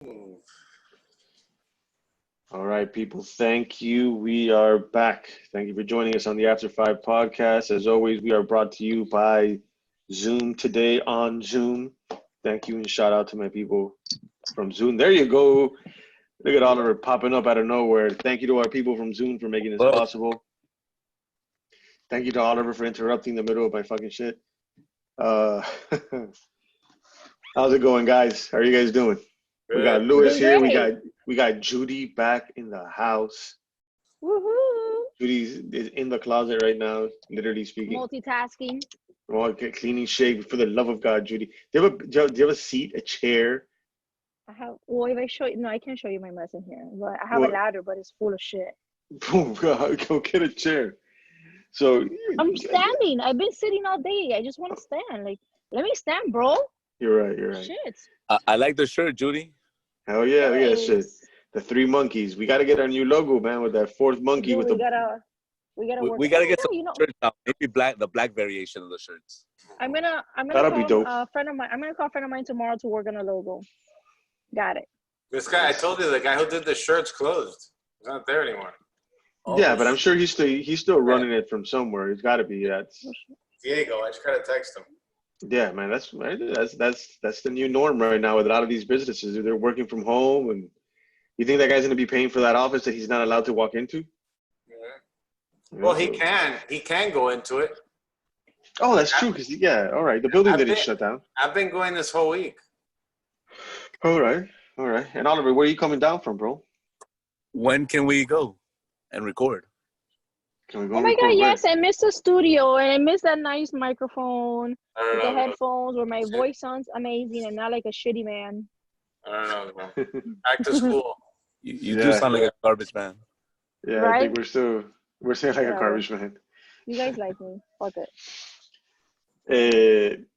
All right, people. Thank you. We are back. Thank you for joining us on the After Five podcast. As always, we are brought to you by Zoom today on Zoom. Thank you and shout out to my people from Zoom. There you go. Look at Oliver popping up out of nowhere. Thank you to our people from Zoom for making this possible. Thank you to Oliver for interrupting the middle of my fucking shit. How's it going, guys? How are you guys doing? Good. We got Lewis here. We got Judy back in the house. Woohoo! Judy's is in the closet right now, literally speaking. Multitasking. Oh, cleaning shake. For the love of God, Judy. Do you have a seat, a chair? I have. Well, if I show you, no, I can't show you my mess in here. But I have a ladder, but it's full of shit. Oh God, go get a chair. So I'm standing. I've been sitting all day. I just want to stand. Like, let me stand, bro. You're right. Shit. I like the shirt, Judy. Hell yeah, look at that shit. The 3 monkeys. We got to get our new logo, man, with that 4th monkey. Dude, we gotta get some shirts out. Maybe the black variation of the shirts. I'm gonna That'll be dope. I'm gonna call a friend of mine tomorrow to work on a logo. Got it. This guy, I told you, the guy who did the shirts closed. He's not there anymore. Yeah, but I'm sure he's still running it from somewhere. He's got to be. Diego. I just gotta text him. Yeah, man, that's the new norm right now with a lot of these businesses. They're working from home, and you think that guy's going to be paying for that office that he's not allowed to walk into? Yeah. Well, he can go into it. Oh, that's true. Because all right, the building didn't shut down. I've been going this whole week. All right. And Oliver, where are you coming down from, bro? When can we go and record? Can we go? Oh my God, yes, I miss the studio and I miss that nice microphone with the headphones where my voice sounds amazing and not like a shitty man. I don't know, bro. Back to school. You do sound like a garbage man. Yeah, right? I think we're saying like a garbage man. You guys like me. Fuck it.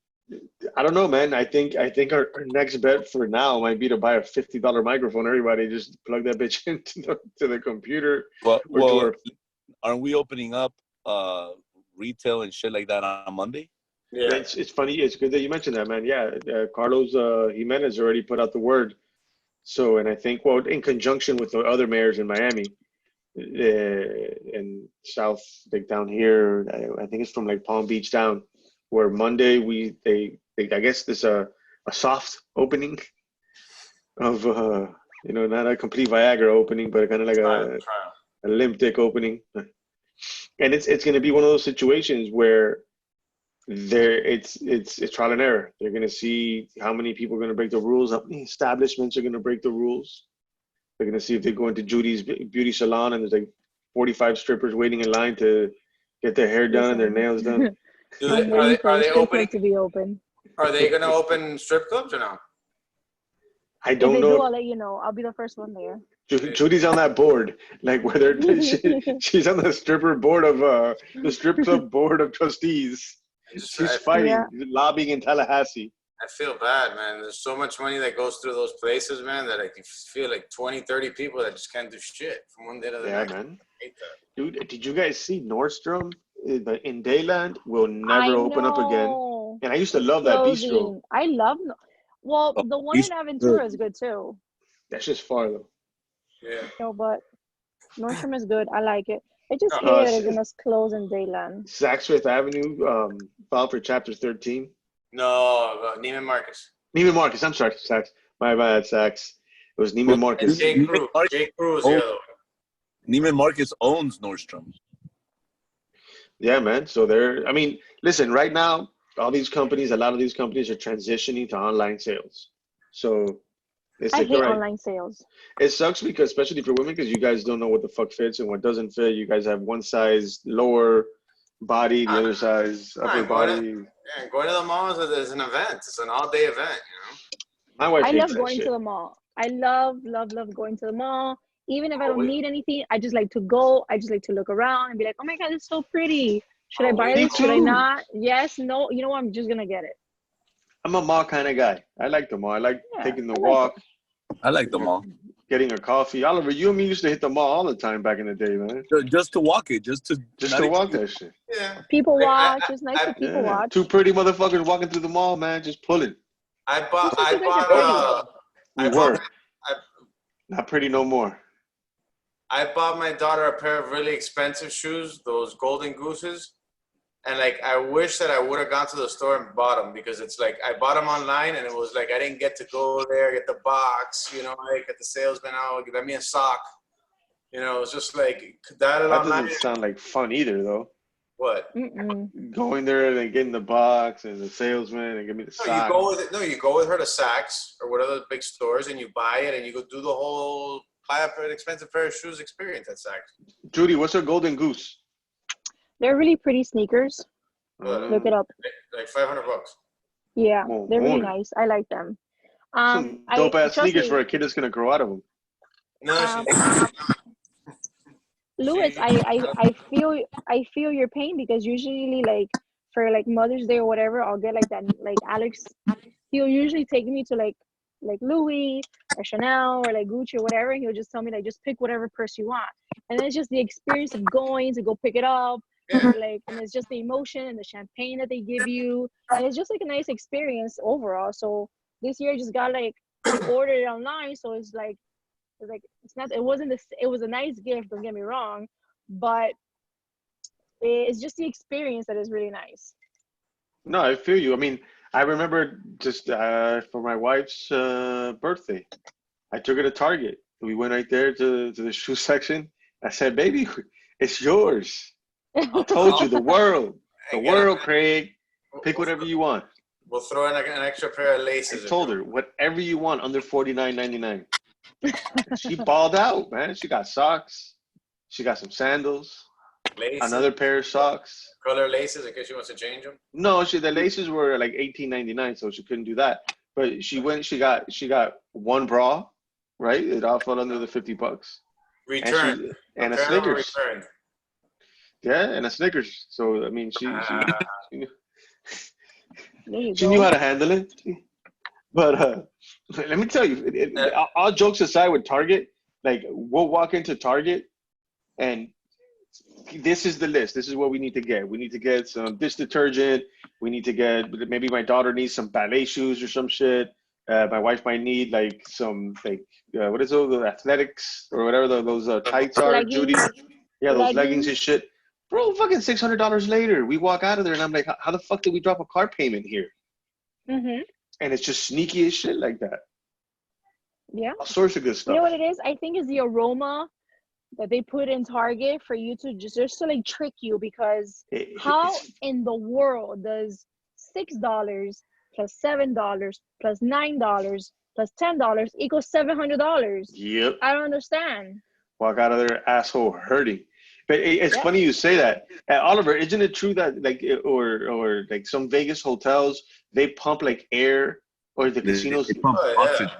I don't know, man. I think our next bet for now might be to buy a $50 microphone. Everybody just plug that bitch into the computer. Well, aren't we opening up retail and shit like that on Monday? Yeah, it's funny. It's good that you mentioned that, man. Yeah, Carlos Jimenez already put out the word. So, and I think, well, in conjunction with the other mayors in Miami and South, like down here, I think it's from like Palm Beach down, where Monday they I guess there's a soft opening of not a complete Viagra opening, but kind of like a limp dick opening. And it's going to be one of those situations where it's trial and error. They're going to see how many people are going to break the rules, how many establishments are going to break the rules. They're going to see if they go into Judy's beauty salon and there's like 45 strippers waiting in line to get their hair done and their nails done. Are they opening to be open? Are they going to open strip clubs or no? I don't know. If they do, I'll let you know. I'll be the first one there. Judy's on that board, like whether she's on the stripper board of the strip club board of trustees. She's fighting, lobbying in Tallahassee. I feel bad, man. There's so much money that goes through those places, man, that I can feel like 20, 30 people that just can't do shit from one day to the next. Yeah, man. I hate that. Dude, did you guys see Nordstrom in Dayland will never open up again? And I used to love that bistro. I love. Well, the one in Aventura is good too. That's just far though. Yeah. No, but Nordstrom is good. I like it. I just hate that it's gonna close in Dayland. Saks Fifth Avenue filed for Chapter 13. No, Neiman Marcus. Neiman Marcus. I'm sorry, Saks. My bad, Saks. It was Neiman Marcus. J. Crew was the other one. Neiman Marcus owns Nordstrom. Yeah, man. So listen, right now, a lot of these companies are transitioning to online sales. So I hate online sales. It sucks because, especially for women, because you guys don't know what the fuck fits and what doesn't fit. You guys have one size lower body, the other size upper body. Going to the mall is an event. It's an all-day event, you know? My wife hates that love going shit. to the mall. I love going to the mall. Even if I don't need anything, I just like to go. I just like to look around and be like, oh my God, it's so pretty. Should I buy this? Should I not? Yes, no. You know what? I'm just going to get it. I'm a mall kind of guy. I like the mall. I like taking the walk. I like the mall. Getting a coffee. Oliver, you and me used to hit the mall all the time back in the day, man. Just to walk it. Just to walk that shit. Yeah. People watch. It's nice to people watch. Two pretty motherfuckers walking through the mall, man, just pulling. I bought Not pretty no more. I bought my daughter a pair of really expensive shoes, those Golden Gooses. And like, I wish that I would have gone to the store and bought them, because it's like I bought them online and it was like I didn't get to go there, get the box, you know, like get the salesman out, give me a sock. You know, it's just like that online. Doesn't sound like fun either, though. What? Going there and getting the box and the salesman and give me the No, sock. you go with her to Saks or whatever the big stores and you buy it and you go do the whole buy an expensive pair of shoes experience at Saks. Judy, what's a golden goose? They're really pretty sneakers. Look it up. Like $500. Yeah, Oh, they're really boy. nice. I like them. Some dope ass trust sneakers me, for a kid that's gonna grow out of them. No, Louis, I feel your pain, because usually like for like Mother's Day or whatever, I'll get like that, like Alex, he'll usually take me to like Louis or Chanel or like Gucci or whatever, and he'll just tell me like just pick whatever purse you want. And then it's just the experience of going to go pick it up, like, and it's just the emotion and the champagne that they give you, and it's just like a nice experience overall. So this year I just got like, I ordered it online, so it's like it's not, it wasn't this, it was a nice gift, don't get me wrong, but it's just the experience that is really nice. No, I feel you. I mean, I remember just for my wife's birthday, I took her to Target. We went right there to the shoe section. I said, "Baby, it's yours. I told you, the world, Craig. Pick whatever you want." We'll throw in like an extra pair of laces. I told her, whatever you want under $49.99. She balled out, man. She got socks. She got some sandals. Laces. Another pair of socks. Color laces in case she wants to change them. No, the laces were like $18.99, so she couldn't do that. But she got one bra, right? It all fell under the $50. Returned. And a Snickers. Returned. Yeah, and a Snickers. So I mean, she There she knew how to handle it. But let me tell you, all jokes aside with Target, like we'll walk into Target and this is the list. This is what we need to get. We need to get some dish detergent. We need to get, maybe my daughter needs some ballet shoes or some shit. My wife might need like some, like, what is those, the athletics or whatever those tights are, leggings. Judy? Yeah, those leggings and shit. Bro, fucking $600 later, we walk out of there and I'm like, how the fuck did we drop a car payment here? And it's just sneaky as shit like that. Yeah. All sorts of good stuff. You know what it is? I think it's the aroma that they put in Target for you to just to like trick you, because how in the world does $6 plus $7 plus $9 plus $10 equals $700? Yep. I don't understand. Walk out of there, asshole hurting. But it's funny you say that. Oliver, isn't it true that like or like some Vegas hotels, they pump like air, or the casinos they pump oxygen.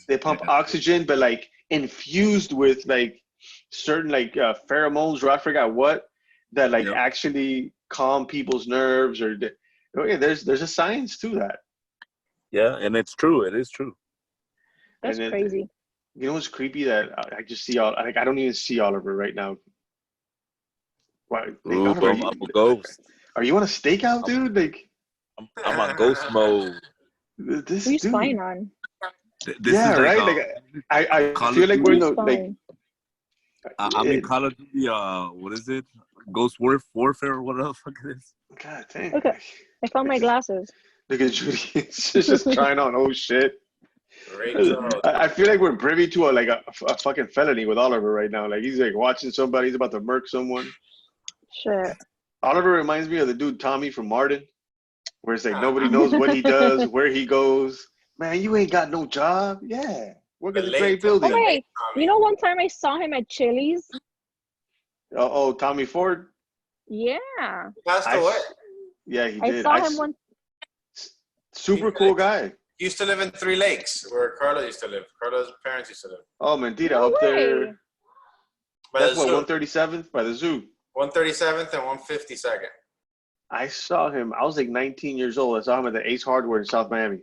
They pump oxygen, but like infused with like certain like pheromones, or I forgot what, that like actually calm people's nerves, or there's a science to that. Yeah, and it's true. It is true. That's crazy. You know what's creepy? That I just see I don't even see Oliver right now. Why? Like, Ooh, Oliver, I'm a ghost. Are you on a stakeout, dude? Like, I'm on ghost mode. This Who's dude. spying on? This yeah, is right. Like, I feel like we're in the like. I'm in Call of Duty. What is it? Ghost Warfare or whatever the fuck it is. God dang. Okay, I found my glasses. Look at Judy. She's just trying on old shit. Rachel. I feel like we're privy to a fucking felony with Oliver right now. Like he's like watching somebody. He's about to murk someone. Shit. Oliver reminds me of the dude Tommy from Martin, where it's like nobody knows what he does, where he goes. Man, you ain't got no job. Yeah, work at the great building. Okay, you know, one time I saw him at Chili's. Oh, Tommy Ford. Yeah. Passed away. Yeah, he I did. saw him one. Super cool guy. He used to live in Three Lakes, where Carla used to live. Carla's parents used to live. Oh, mentira, No up there. By That's the what, zoo. 137th by the zoo. 137th and 152nd. I saw him. I was like 19 years old. I saw him at the Ace Hardware in South Miami.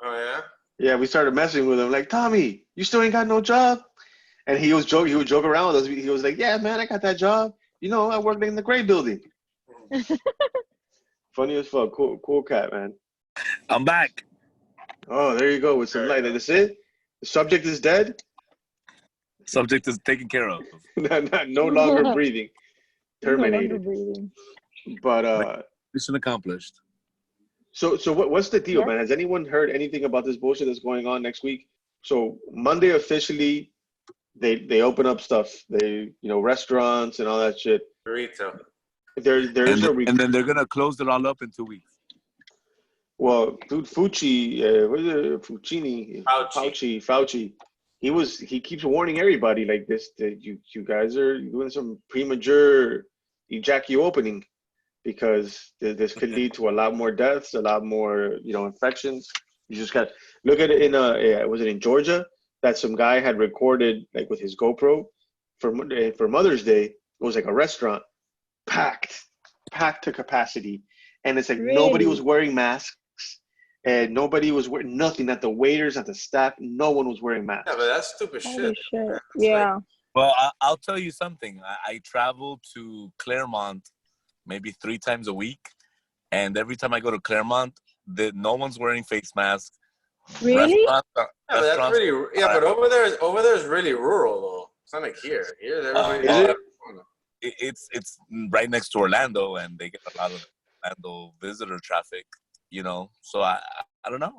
Oh yeah. Yeah, we started messing with him. Like, Tommy, you still ain't got no job? And he was joking. He would joke around with us. He was like, "Yeah, man, I got that job. You know, I work in the Gray Building." Funny as fuck. Cool cat, man. I'm back. Oh, there you go with some light. That's it. The subject is dead. Subject is taken care of. No longer breathing, No longer terminated. breathing. But Mission accomplished. so what's the deal, Yeah. man? Has anyone heard anything about this bullshit that's going on next week? So Monday officially, they open up stuff. They restaurants and all that shit. Retail. There's And then they're gonna close it all up in 2 weeks. well, dude, Fucci, what is it? Fuccini, Fauci. He keeps warning everybody like this that you guys are doing some premature opening because this could lead to a lot more deaths, a lot more infections. You just got look at it in was it in Georgia that some guy had recorded like with his GoPro for Mother's Day. It was like a restaurant packed to capacity, and it's like nobody Really? was wearing masks. And nobody was wearing nothing. Not the waiters, not the staff. No one was wearing masks. Yeah, but that's stupid Holy shit. shit. Yeah. Well, I'll tell you something. I travel to Claremont maybe 3 times a week, and every time I go to Claremont, no one's wearing face masks. Really? Yeah, but that's really but over there is really rural though. It's not like here. Here's everybody. It's right next to Orlando, and they get a lot of Orlando visitor traffic. So I don't know.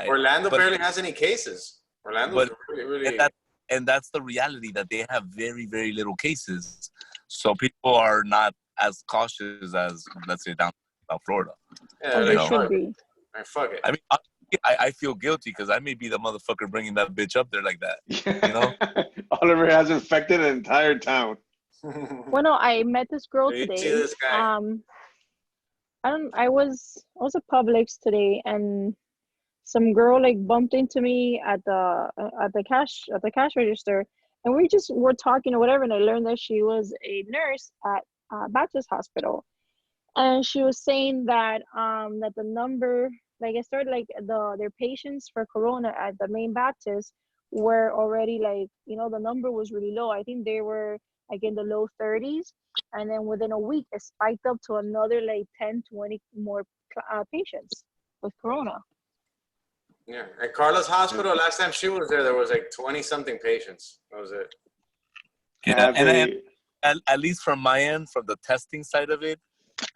Orlando barely has any cases. Orlando's really. And that's the reality, that they have very, very little cases. So people are not as cautious as, let's say, down South Florida. Yeah, They should be. Fuck it. I mean, I feel guilty because I may be the motherfucker bringing that bitch up there like that. Oliver has infected an entire town. Well, no, I met this girl You today. see this guy? I was at Publix today, and some girl like bumped into me at the cash register, and we're talking or whatever, and I learned that she was a nurse at Baptist Hospital, and she was saying that that the number, like I started like their patients for Corona at the main Baptist were already like the number was really low. I think they were like in the low 30s, and then within a week it spiked up to another like 10-20 more patients with Corona. Yeah, at Carla's hospital, last time she was there was like 20-something patients. That was it. Yeah, and at least from my end, from the testing side of it,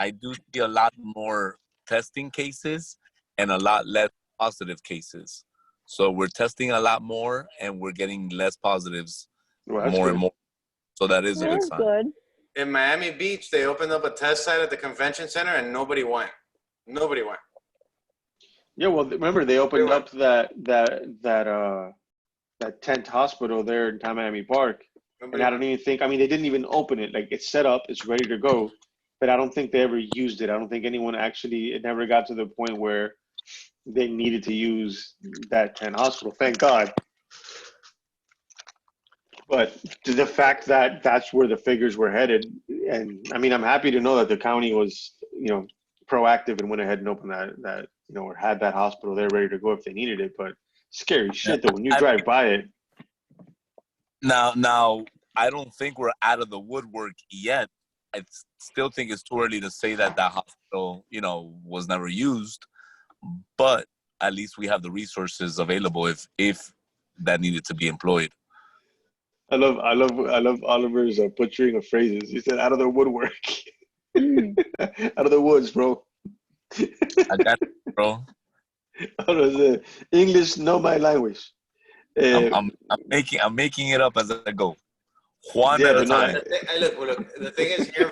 I do see a lot more testing cases and a lot less positive cases. So we're testing a lot more, and we're getting less positives more and more. So that is a good sign. Good. In Miami Beach, they opened up a test site at the convention center, and nobody went. Nobody went. Yeah, well, remember they opened up that tent hospital there in Miami Park, and I don't even think. I mean, they didn't even open it. Like it's set up, it's ready to go, but I don't think they ever used it. I don't think anyone actually. It never got to the point where they needed to use that tent hospital. Thank God. But the fact that that's where the figures were headed, and I mean, I'm happy to know that the county was, proactive and went ahead and opened that or had that hospital there ready to go if they needed it. But scary shit though when you drive by it. Now, I don't think we're out of the woodwork yet. I still think it's too early to say that hospital, was never used. But at least we have the resources available if that needed to be employed. I love Oliver's butchering of phrases. He said, "Out of the woodwork, out of the woods, bro." I got it, bro. English, know my language. I'm making it up as I go. One at a time. Look. The thing is, here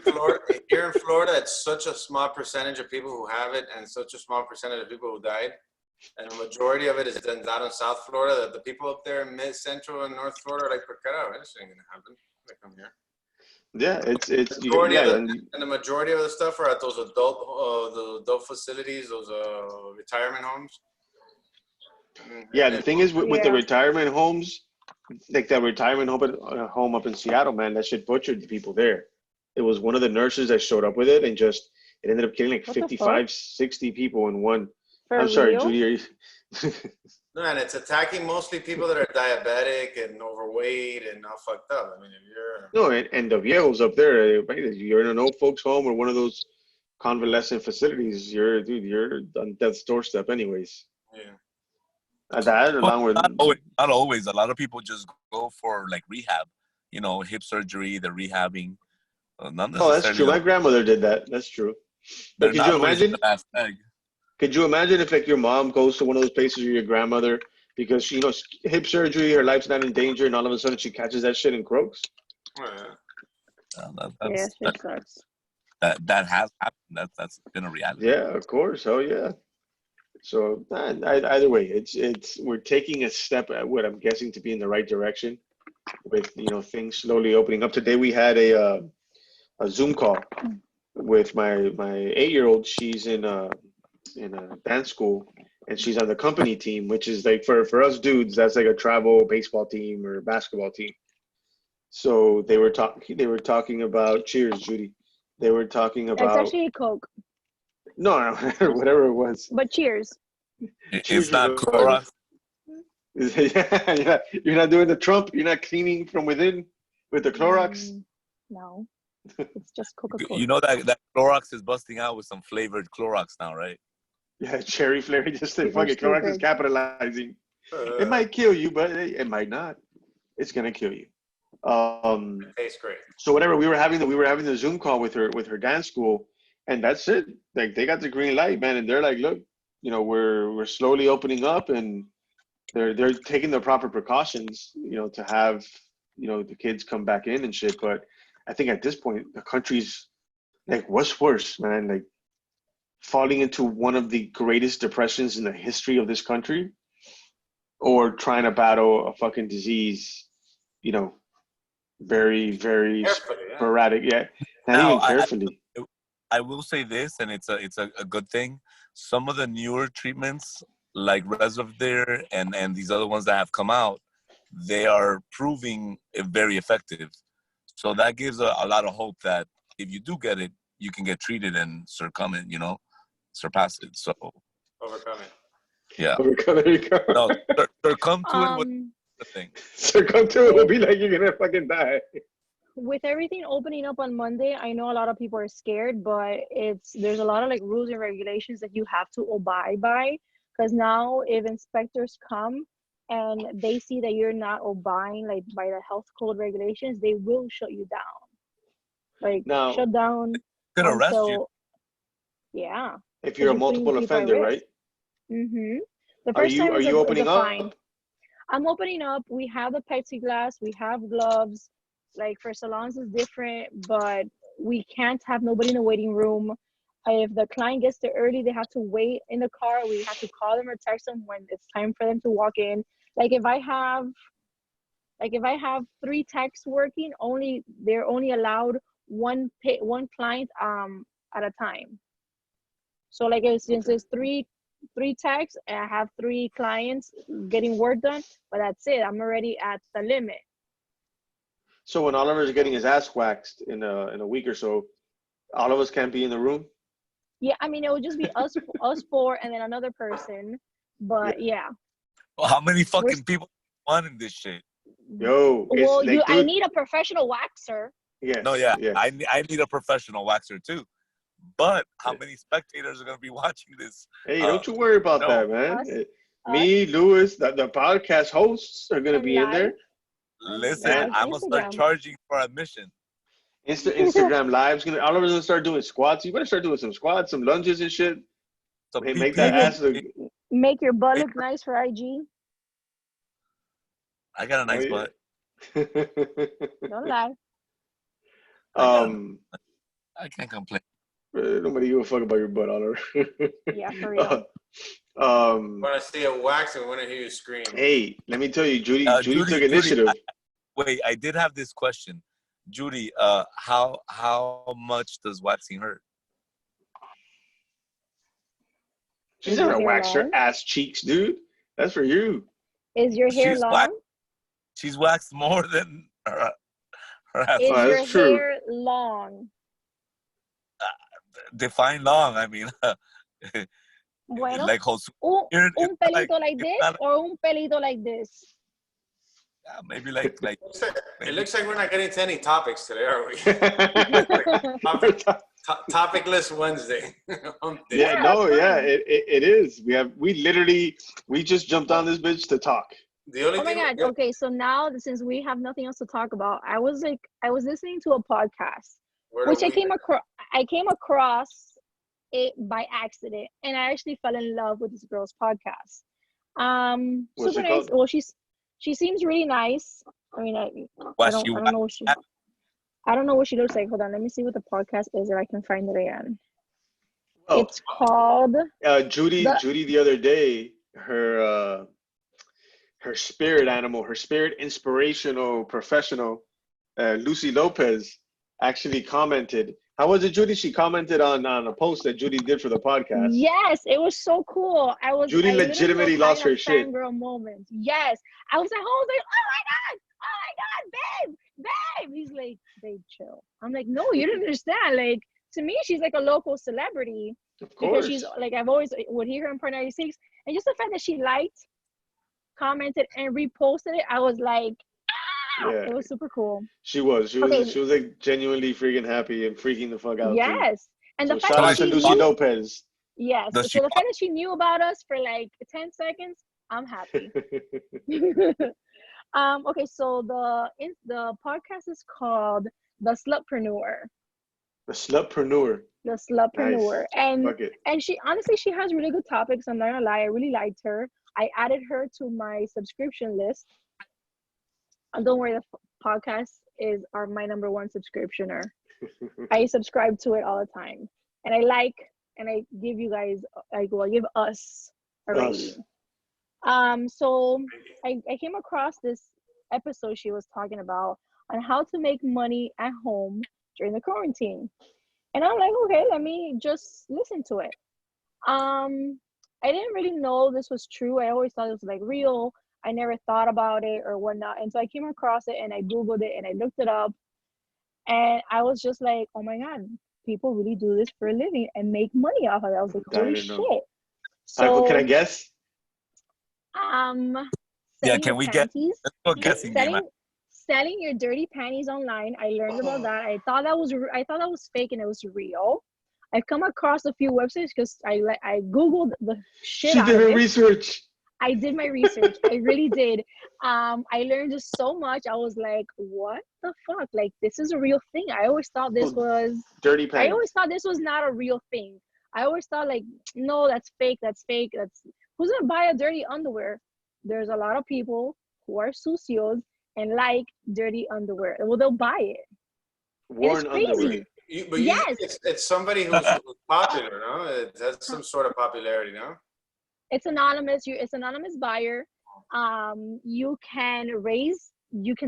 in Florida, it's such a small percentage of people who have it, and such a small percentage of people who died. And the majority of it is done down in South Florida. That the people up there in Mid Central and North Florida are like, "Carajo, this ain't gonna happen." They come here. Yeah, it's and the majority of the stuff are at those adult facilities, those retirement homes. Yeah, the thing is with the retirement homes, like that retirement home up in Seattle, man, that shit butchered the people there. It was one of the nurses that showed up with it, and it ended up killing like 55, 60 people in one. I'm sorry, Judy. No, and it's attacking mostly people that are diabetic and overweight and all fucked up. I mean, if you're and the viejos up there, you're in an old folks home or one of those convalescent facilities. You're on death's doorstep, anyways. Yeah. That along with not always. A lot of people just go for like rehab, hip surgery. They're rehabbing. Not oh, that's true. necessarily. My grandmother did that. That's true. They're But could not you always in imagine? the last leg. Could you imagine if like your mom goes to one of those places or your grandmother because she, hip surgery, her life's not in danger, and all of a sudden she catches that shit and croaks? Yeah, it sucks. That has happened. That's been a reality. Yeah, of course. Oh yeah. So either way, it's we're taking a step at what I'm guessing to be in the right direction, with things slowly opening up. Today we had a Zoom call with my 8-year-old. She's in a dance school, and she's on the company team, which is like for us dudes, that's like a travel baseball team or basketball team. So they were talking about, cheers, Judy. They were talking It's about actually a Coke. no, whatever it was. But cheers. It's not Clorox. Yeah, you're not doing the Trump. You're not cleaning from within with the Clorox. No, it's just Coca-Cola. You know that Clorox is busting out with some flavored Clorox now, right? Yeah, cherry flavor. Just say People fuck are it. Clorox is stupid. capitalizing. It might kill you, but it might not. It's gonna kill you. It tastes great. So whatever, we were having the Zoom call with her dance school, and that's it. Like they got the green light, man, and they're like, look, we're slowly opening up, and they're taking the proper precautions, to have the kids come back in and shit. But I think at this point the country's like, what's worse, man? Like falling into one of the greatest depressions in the history of this country, or trying to battle a fucking disease, very, very sporadic. Yeah, not now, even carefully. I will say this, and it's a good thing. Some of the newer treatments, like Resvir and these other ones that have come out, they are proving very effective. So that gives a lot of hope that if you do get it, you can get treated and surpass it. So overcome it. Yeah. Overcome it. No, succumb to it. With the thing. Succumb to it will be like you're gonna fucking die. With everything opening up on Monday, I know a lot of people are scared, but there's a lot of like rules and regulations that you have to abide by. Because now, if inspectors come and they see that you're not abiding like by the health code regulations, they will shut you down. Like now, shut down. Could arrest you. Yeah. If you're a multiple offender, right? Mm-hmm. The first time are you opening up? I'm opening up. We have the plexiglass. We have gloves. Like for salons is different, but we can't have nobody in the waiting room. If the client gets there early, they have to wait in the car. We have to call them or text them when it's time for them to walk in. Like if I have 3 techs working, they're only allowed one client at a time. So like since there's three techs and I have 3 clients getting work done, but that's it. I'm already at the limit. So when Oliver's getting his ass waxed in a week or so, all of us can't be in the room? Yeah, I mean, it would just be us 4 and then another person. But yeah. Well, how many fucking people want in this shit? Yo, well, I need a professional waxer. Yes. No, yeah. Yes. I need a professional waxer too. But how many spectators are going to be watching this? Hey, don't you worry about that, man. Me, Louis, the podcast hosts are going to be in there. Listen, I'm going to start charging for admission. Instagram Live's Oliver's going to start doing squats. You better start doing some squats, some lunges and shit. Make that ass look... Make your butt look nice for IG. I got a nice butt. Don't lie. I can't complain. Nobody give a fuck about your butt, Oliver. Yeah, for real. Want to see a wax and want to hear you scream. Hey, let me tell you, Judy took initiative. Wait, I did have this question. Judy, how much does waxing hurt? She's never waxed her ass cheeks, dude. That's for you. Is your hair long? She's waxed more than her ass. Is your hair long? Define long. I mean, bueno, like un pelito like this or un pelito like this? Yeah, maybe like. It looks like we're not getting to any topics today, are we? Topicless Wednesday. It is. We just jumped on this bitch to talk. The only Oh my thing, God. Okay, so now since we have nothing else to talk about, I was listening to a podcast, which I came across it by accident, and I actually fell in love with this girl's podcast. What's Super it nice. called? Well, she seems really nice. I mean, I don't know what she looks like. Hold on, let me see what the podcast is if I can find it again. Oh, It's called Judy the other day, her spirit animal, her spirit inspirational professional, Lucy Lopez, actually commented. How was it, Judy? She commented on a post that Judy did for the podcast. Yes, it was so cool. Judy legitimately lost her shit. Fangirl moment. Yes, I was like, oh my god, babe. He's like, babe, chill. I'm like, no, you don't understand. Like, to me, she's like a local celebrity. Of course. Because she's like, I've always would hear her in Part 96, and just the fact that she liked, commented, and reposted it, I was like, it was super cool. She was like genuinely freaking happy and freaking the fuck out. Yes, too. and so the fact shout that out to Lucy Lopez. Yes, so the fact that she knew about us for like 10 seconds, I'm happy. Okay, so the podcast is called The Slutpreneur. The Slutpreneur. The Slutpreneur. Nice. And she has really good topics. I'm not gonna lie, I really liked her. I added her to my subscription list. Don't worry, the podcast are my number one subscriptioner. I subscribe to it all the time, and I give you guys, I give us a rating. So I came across this episode she was talking about on how to make money at home during the quarantine, and I'm like, okay, let me just listen to it. I didn't really know this was true. I always thought it was like real. I never thought about it or whatnot. And so I came across it and I Googled it and I looked it up. And I was just like, oh my God, people really do this for a living and make money off of it. I was like, holy shit. So can I guess? Can we get? Let's go guessing game. Selling your dirty panties online. I learned about that. I thought that was fake and it was real. I've come across a few websites because I Googled the shit out of it. She did her research. I did my research. I really did. I learned just so much. I was like, what the fuck? Like, this is a real thing. I always thought this was dirty pants. I always thought this was not a real thing. I always thought like, no, that's fake. Who's gonna buy a dirty underwear? There's a lot of people who are sucios and like dirty underwear. Well, they'll buy it. Worn underwear. Yes. It's somebody who's popular, no? It has some sort of popularity, no? It's anonymous. It's anonymous buyer. You can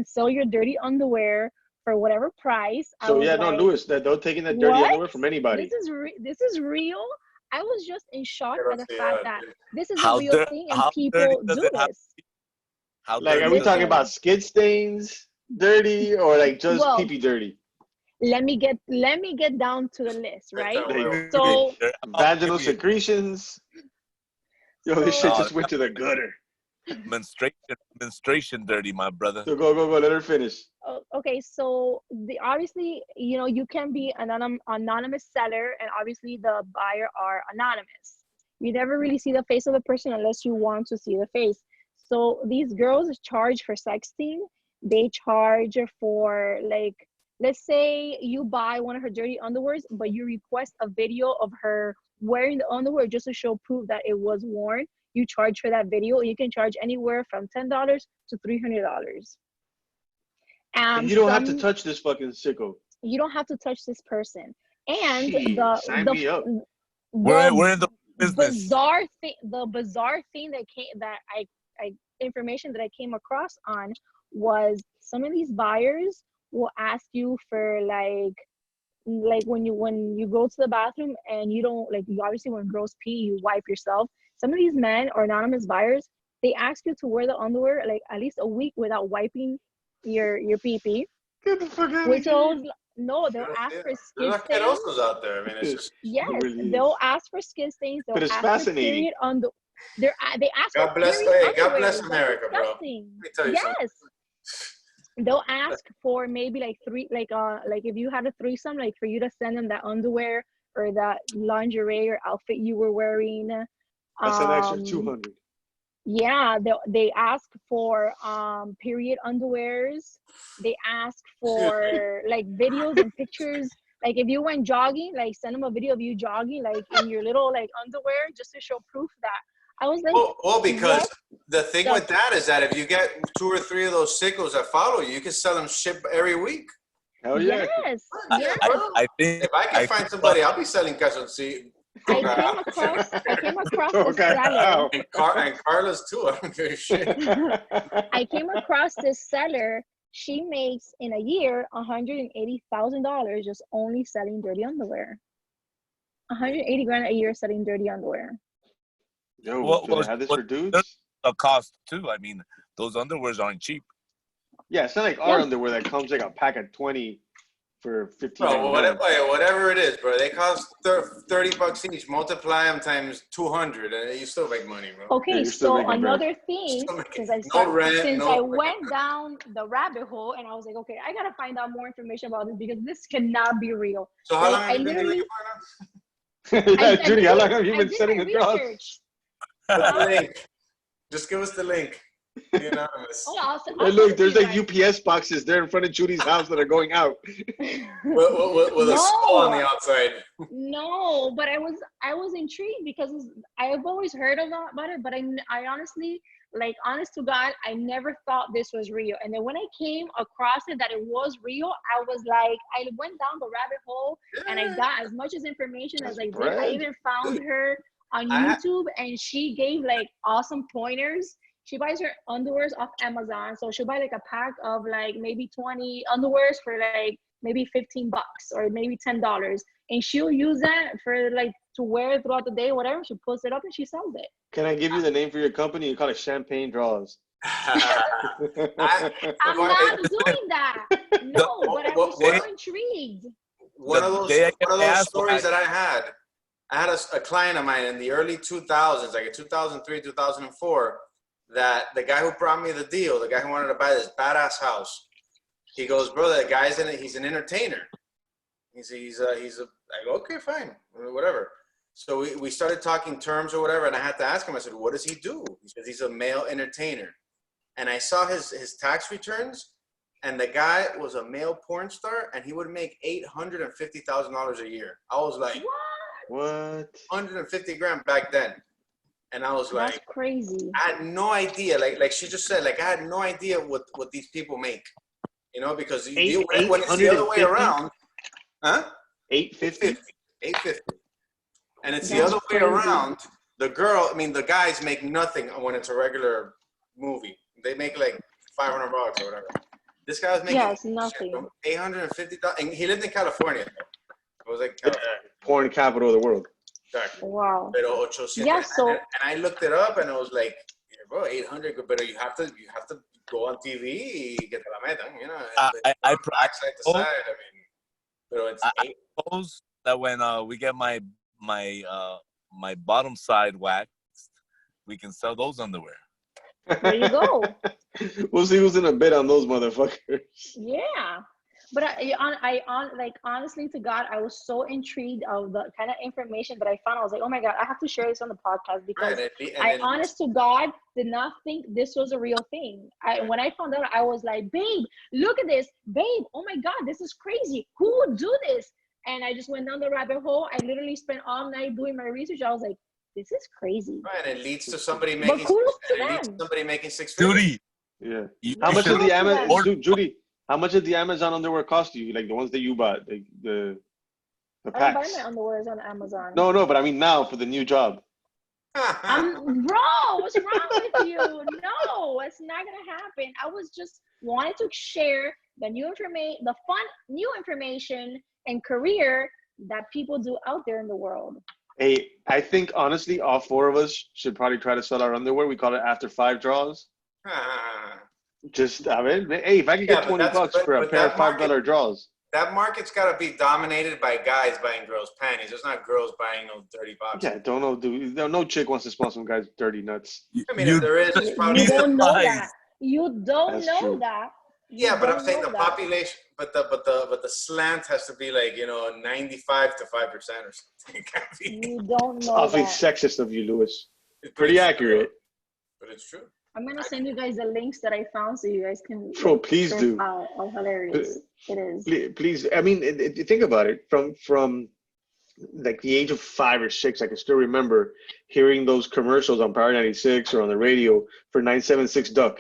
sell your dirty underwear for whatever price. Louis, they're taking that dirty underwear from anybody. This is real. I was just in shock by the fact that this is a real thing and people do this. Are we talking about skid stains dirty or like just pee-pee dirty? Let me get down to the list, right? So vaginal secretions. Yo, this shit just went to the gutter. Menstruation dirty, my brother. So go, let her finish. Okay, so obviously, you can be an anonymous seller, and obviously the buyer are anonymous. You never really see the face of the person unless you want to see the face. So these girls charge for sexting. They charge for, like, let's say you buy one of her dirty underwears, but you request a video of her wearing the underwear just to show proof that it was worn. You charge for that video. You can charge anywhere from $10 to $300. And you don't have to touch this fucking sicko. You don't have to touch this person. And sign me up. We're in the business. The bizarre thing that information that I came across on was some of these buyers will ask you for like when you go to the bathroom and you don't, like, you obviously when girls pee you wipe yourself. Some of these men or anonymous buyers, they ask you to wear the underwear like at least a week without wiping your pee-pee. Get the fuck out of here. No, they'll ask for skid stains. There's out there. I mean, it's just they'll ask for skid stains. But it's fascinating. They ask. God bless America, bro. Let me tell you something. they'll ask for maybe like three, like if you had a threesome, like for you to send them that underwear or that lingerie or outfit you were wearing. That's an extra 200. Yeah, they ask for period underwears. They ask for like videos and pictures. Like if you went jogging, like send them a video of you jogging, like in your little like underwear, just to show proof that. I was like, well, because what? the thing with that is that if you get 2 or 3 of those sickos that follow you, you can sell them ship every week. Hell yeah. Yes, Yeah, yes. I think If I can find somebody, I'll be selling calzoncillos. I came across this Okay. seller. And Carla's too. I don't give a shit. I came across this seller. She makes in a year $180,000 just only selling dirty underwear. 180 grand a year selling dirty underwear. Yo, do they have this for dudes? A cost too. I mean, those underwears aren't cheap. Yeah, it's not like our underwear that comes like a pack of 20 for 15. Bro, whatever it is, bro. They cost $30 each. Multiply them times 200, and you still make money, bro. Okay, Yeah, so another thing, since I went down the rabbit hole, and I was like, okay, I gotta find out more information about this because this cannot be real. So how long have you been looking for now? Yeah, Judy, how long have you been setting the draws? What's the link? Just give us the link. Be anonymous. Hey, look, there's like UPS boxes there in front of Judy's house that are going out. with a skull on the outside. No, but I was intrigued because I've always heard about it, but I honestly, like, honest to God, I never thought this was real. And then when I came across it that it was real, I was like, I went down the rabbit hole and I got as much as information as I did. I even found her on YouTube, and she gave like awesome pointers. She buys her underwears off Amazon, so she'll buy like a pack of like maybe 20 underwears for like maybe $15 or maybe $10, and she'll use that for like to wear throughout the day, whatever. She puts it up and she sells it. Can I give you the name for your company? You call it Champagne Draws. I'm not doing that. No, but I was so intrigued. One of those stories that I had a client of mine in the early 2000s, like in 2003, 2004, that the guy who brought me the deal, the guy who wanted to buy this badass house, he goes, bro, that guy's he's an entertainer. I go, okay, fine, whatever. So we started talking terms or whatever, and I had to ask him, I said, what does he do? He said, he's a male entertainer. And I saw his tax returns, and the guy was a male porn star, and he would make $850,000 a year. I was like, what? 150 grand back then. And I was like, that's crazy. I had no idea. Like she just said, like I had no idea what these people make. You know, because when it's the other way around, huh? 850? 850. And it's the other way around. The guys make nothing when it's a regular movie. They make like $500 or whatever. This guy was making nothing. $850,000, and he lived in California. It was like porn capital of the world. Exactly. Wow. Pero 800. Yeah, so and I looked it up, and I was like, bro, 800. But you have to go on TV, get la meta, you know. I suppose that when we get my bottom side waxed, we can sell those underwear. There you go. We'll see who's in a bid on those motherfuckers. Yeah. But I honestly to God, I was so intrigued of the kind of information that I found. I was like, oh my God, I have to share this on the podcast because honest to God, did not think this was a real thing. When I found out, I was like, babe, look at this. Babe, oh my God, this is crazy. Who would do this? And I just went down the rabbit hole. I literally spent all night doing my research. I was like, this is crazy. Right, and it leads to somebody making $6 figures. Judy. Yeah. How much did the Amazon, Judy? How much did the Amazon underwear cost you? Like the ones that you bought, the packs. I don't buy my underwears on Amazon. No, but I mean now for the new job. Bro, what's wrong with you? No, it's not gonna happen. I was just wanted to share the new information, the fun new information and career that people do out there in the world. Hey, I think honestly, all four of us should probably try to sell our underwear. We call it after 5 draws. Just, I mean, hey, if I could get $20 for a pair of $5 draws. That market's got to be dominated by guys buying girls' panties. There's not girls buying no dirty boxes. Yeah, don't know, dude. No chick wants to sponsor some guy's dirty nuts. I mean, if there is, it's probably you don't know that. You don't know that. Yeah, but I'm don't saying know the that. population, but the slant has to be like 95 to 5% or something. It can't be. You don't It's know awfully that. sexist of you, Lewis. But Pretty it's accurate. true. But it's true. I'm gonna send you guys the links that I found so you guys can Bro, please sort do. out how hilarious it is. Please. I mean, think about it. From like the age of 5 or 6, I can still remember hearing those commercials on Power 96 or on the radio for 976 Duck.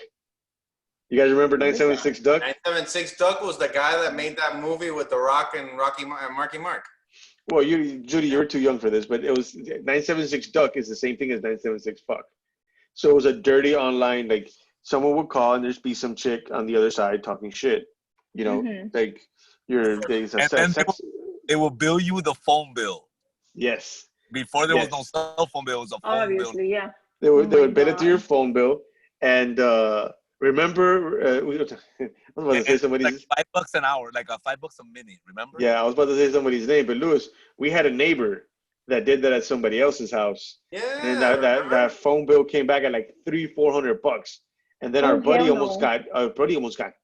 You guys remember 976 Duck? 976 Duck was the guy that made that movie with The Rock and Marky Mark. Well, Judy, you're too young for this, but it was 976 Duck is the same thing as 976 Fuck. So it was a dirty online, like someone would call and there'd be some chick on the other side talking shit. You know, like there's a And then sex. they will bill you the phone bill. Yes. Before there was no cell phone bill, it was a phone Obviously, bill. yeah. They would bill it to your God. phone bill. And remember, I was about to say somebody's. Like $5 an hour, like $5 a minute. Remember? Yeah, I was about to say somebody's name, but Lewis, we had a neighbor that did that at somebody else's house. Yeah. And that phone bill came back at like $300-400, and then our buddy almost got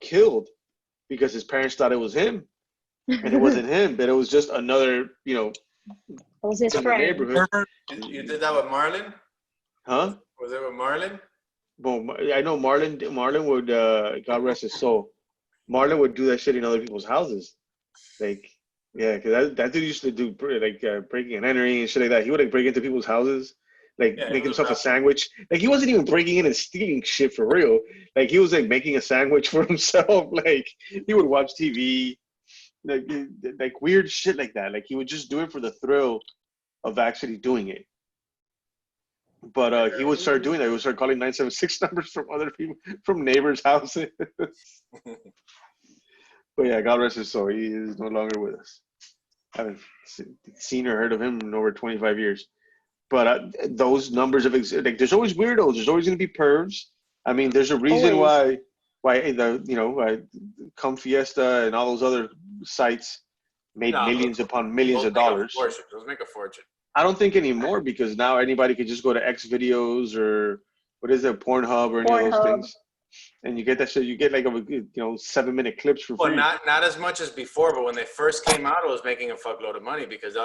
killed because his parents thought it was him, and it wasn't him, but it was just another, It was his in the friend. neighborhood. You did that with Marlon? Huh? Was it with Marlon? Well, I know Marlon would, God rest his soul, Marlon would do that shit in other people's houses, like. Yeah, because that dude used to do breaking and entering and shit like that. He would like break into people's houses, like make himself a sandwich. Like he wasn't even breaking in and stealing shit for real. Like he was like making a sandwich for himself. Like he would watch TV, like weird shit like that. Like he would just do it for the thrill of actually doing it. But he would start doing that. He would start calling 976 numbers from other people, from neighbors' houses. But yeah, God rest his soul. He is no longer with us. I haven't seen or heard of him in over 25 years. But those numbers of like, there's always weirdos. There's always going to be pervs. I mean, there's a reason why Come Fiesta and all those other sites made millions upon millions of dollars. Those make a fortune. I don't think anymore, because now anybody could just go to X videos or what is it, Pornhub or any of those things. And you get that shit. You get like 7-minute clips for free. Well, not as much as before, but when they first came out, it was making a fuckload of money because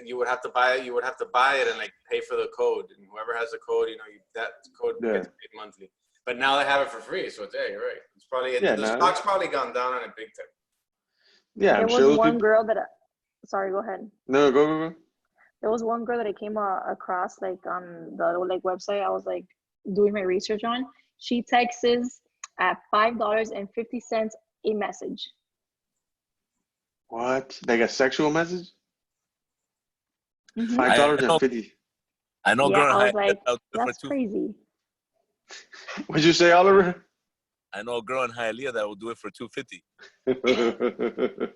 you would have to buy it. You would have to buy it and like pay for the code, and whoever has the code, that code gets paid monthly. But now they have it for free, so you're right. It's probably the stock's probably gone down on it big time. Yeah, there was one girl that. Sorry, go ahead. No, go. There was one girl that I came across like on the like website. I was like doing my research on. She texts at $5.50 a message. What? Like a sexual message? Mm-hmm. $5.50. I know, yeah, girl. I was like, that's crazy. What'd you say, Oliver? I know a girl in Hialeah that will do it for $250.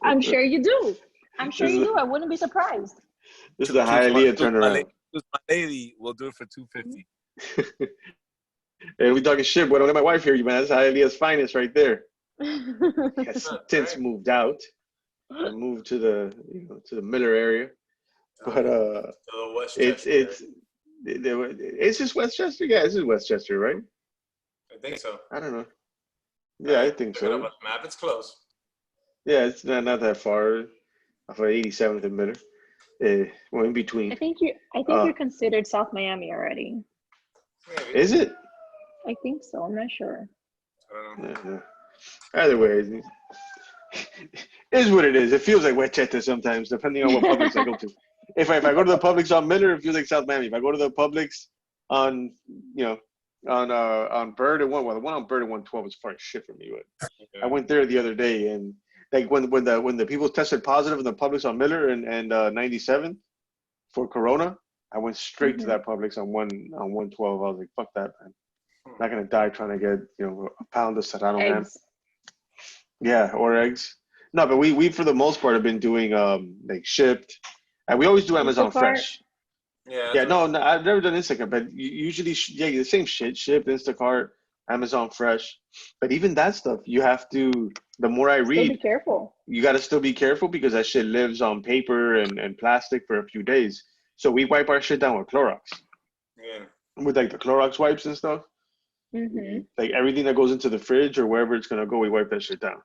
I'm sure you do. I'm sure you do. I wouldn't be surprised. This is the Hialeah turnaround. My lady will do it for $250. And we talking shit, but don't let my wife hear you, man. That's Hialeah's finest right there. Has since moved out and moved to the Miller area, but it's just Westchester. Yeah, it's just Westchester, right? I think so. I don't know. Yeah, I think so. Map, it's close. Yeah, it's not that far off of 87th and Miller. Well, in between. I think you're considered South Miami already. Maybe. Is it? I think so. I'm not sure. I don't know. Yeah. Either way, it is what it is. It feels like Westchester sometimes, depending on what Publix I go to. If I go to the Publix on Miller, it feels like South Miami. If I go to the Publix on Bird and the one on Bird and 112 is far as shit for me. But I went there the other day, and like when the people tested positive in the Publix on Miller and 97 for Corona, I went straight to that Publix on 112. I was like, fuck that, man. I'm not gonna die trying to get a pound of Serrano ham. Yeah, or eggs. No, but we for the most part have been doing like shipped, and we always do Amazon Fresh. Yeah. No, I've never done Instacart, but usually the same shit: shipped, Instacart, Amazon Fresh. But even that stuff, you have to. The more I read, still be careful. You got to still be careful because that shit lives on paper and plastic for a few days. So we wipe our shit down with Clorox. Yeah. With like the Clorox wipes and stuff. Mm-hmm. Like everything that goes into the fridge or wherever it's gonna go, we wipe that shit down.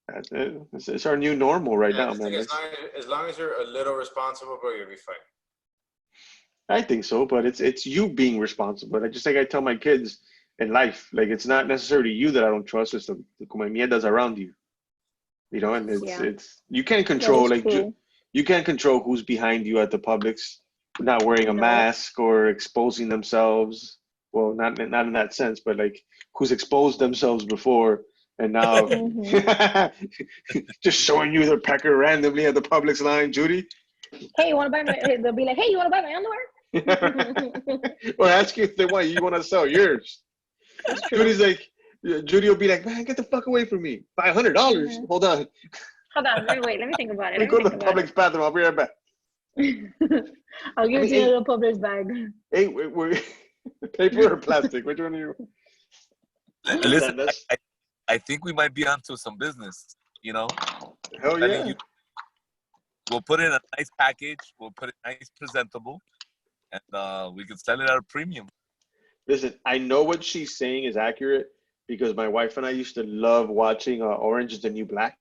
That's it. It's our new normal right Yeah, I now, just man. think as long as you're a little responsible, bro, you'll be fine. I think so, but it's you being responsible. I just like I tell my kids in life, like it's not necessarily you that I don't trust, it's the como mierdas around you. You know, and Yeah, it's you can't that control is true. you can't control who's behind you at the Publix, not wearing a No. mask or exposing themselves. Well, not in that sense, but like who's exposed themselves before and now Mm-hmm. just showing you their pecker randomly at the Publix line, Judy. Hey, you want to buy my? They'll be like, hey, you want to buy my underwear? Or ask you if they want you want to sell yours. That's true. Judy's like, Judy will be like, man, get the fuck away from me. $500. Mm-hmm. Hold on. Hold on, wait. Let me think about it. Let me go to the Publix bathroom. I'll be right back. I'll give it to you in a little Publix bag. Hey, we're paper or plastic? Which one are you? Listen, I think we might be onto some business. You know, Hell yeah. We'll put it in a nice package. We'll put it nice, presentable, and we can sell it at a premium. Listen, I know what she's saying is accurate because my wife and I used to love watching Orange is the New Black.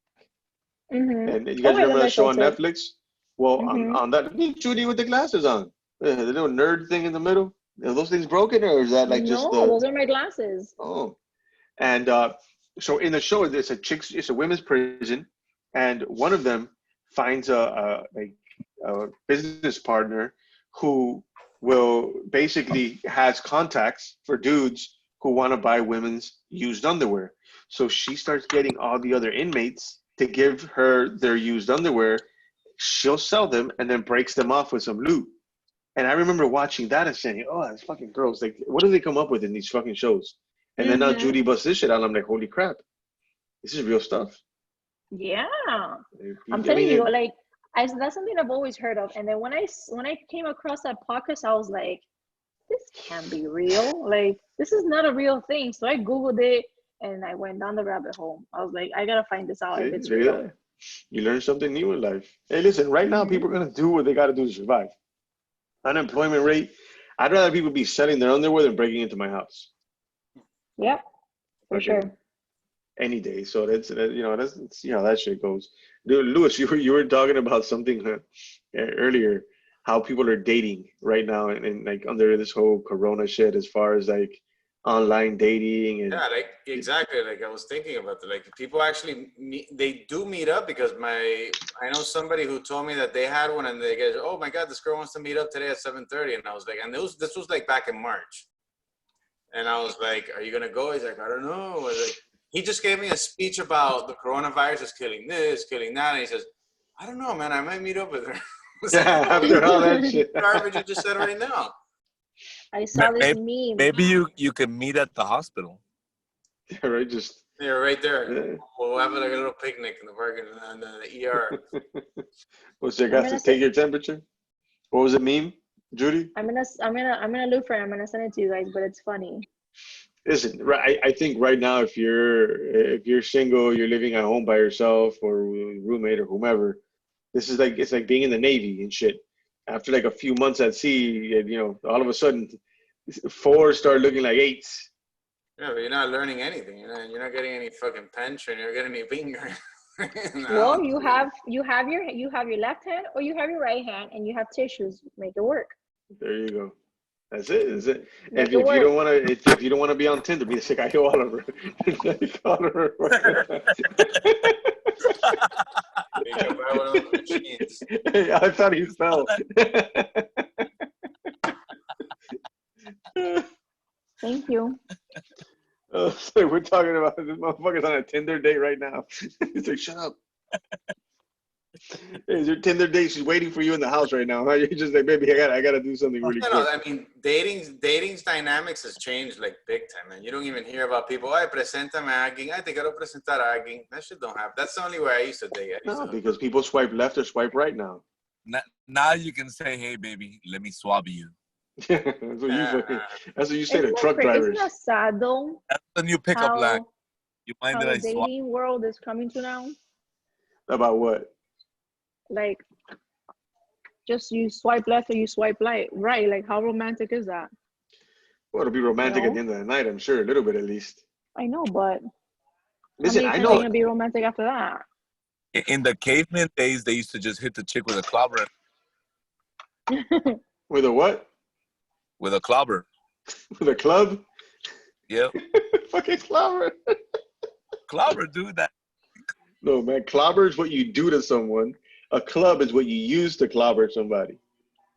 Mm-hmm. And you guys remember that show on Netflix? Well, Mm-hmm. on that, Judy with the glasses on, the little nerd thing in the middle. Are those things broken, or is that like just No, those are my glasses. Oh, and so in the show, it's a women's prison, and one of them finds a business partner who will basically has contacts for dudes who want to buy women's used underwear. So she starts getting all the other inmates to give her their used underwear. She'll sell them and then breaks them off with some loot. And I remember watching that and saying, "Oh, that's fucking gross. Like, what do they come up with in these fucking shows?" And then now Mm-hmm. Judy busts this shit out. And I'm like, "Holy crap, this is real stuff." Yeah, I'm I telling mean, you, like, that's something I've always heard of. And then when I came across that podcast, I was like, this can't be real. Like, this is not a real thing. So I Googled it and I went down the rabbit hole. I was like, I gotta find this out if it's look at real. that. You learn something new in life. Hey, listen, right now Mm-hmm. people are gonna do what they got to do to survive. Unemployment rate. I'd rather people be selling their underwear than breaking into my house. Yep, for Okay. sure. Any day. So that's see how that shit goes. Dude, Louis, you were talking about something earlier, how people are dating right now and like under this whole Corona shit, as far as like online dating and Yeah, like exactly. Like I was thinking about that. Like people actually they do meet up because I know somebody who told me that they had one and they go, oh my God, this girl wants to meet up today at 7:30, and I was like, and this was like back in March, and I was like, are you gonna go? He's like, I don't know. I was like, he just gave me a speech about the coronavirus is killing this, killing that, and he says, I don't know, man, I might meet up with her. yeah, after all that shit. Garbage you just said right now. I saw this meme. Maybe you can meet at the hospital. Yeah, right, just Yeah, right there. yeah. We'll have like a little picnic in the park in the ER. What's your guys to take your temperature? What was it meme, Judy? I'm gonna look for it. I'm gonna send it to you guys, but it's funny. Listen, right. I think right now, if you're single, you're living at home by yourself or roommate or whomever, it's like being in the Navy and shit. After like a few months at sea, all of a sudden, 4s start looking like 8s. Yeah, but you're not learning anything. You're not getting any fucking pension. You're getting any finger. No. Well, you have your left hand or you have your right hand, and you have tissues. Make it work. There you go. That's it. That's it. Make If it you work. don't want to, if you don't want to be on Tinder, be the sick guy Oliver. Oliver. You can buy one of those machines. Hey, I thought he fell. Thank you. So we're talking about this motherfucker's on a Tinder date right now. He's like, shut up. Hey, is your Tinder date? She's waiting for you in the house right now. Huh? You're just like, baby, I gotta do something really quick. No, I mean, dating's dynamics has changed like big time, man. You don't even hear about people, ay, preséntame a alguien, ay, te quiero presentar a alguien. That shit don't happen. That's the only way I used to date. No, because people swipe left or swipe right now. Now you can say, hey, baby, let me swab you. That's what you say to truck drivers. Isn't that sad though? That's the new pickup line. You mind How that I the swab? dating world is coming to now. About what? Like, just you swipe left or you swipe right. Like, how romantic is that? Well, it'll be romantic at No. the end of the night, I'm sure, a little bit at least. I know, but how Listen, many I times are you know. gonna be romantic after that? In the caveman days, they used to just hit the chick with a clobber. With a what? With a clobber. With a club? Yep. Fucking clobber. Clobber, dude. That. No, man. Clobber is what you do to someone. A club is what you use to clobber somebody.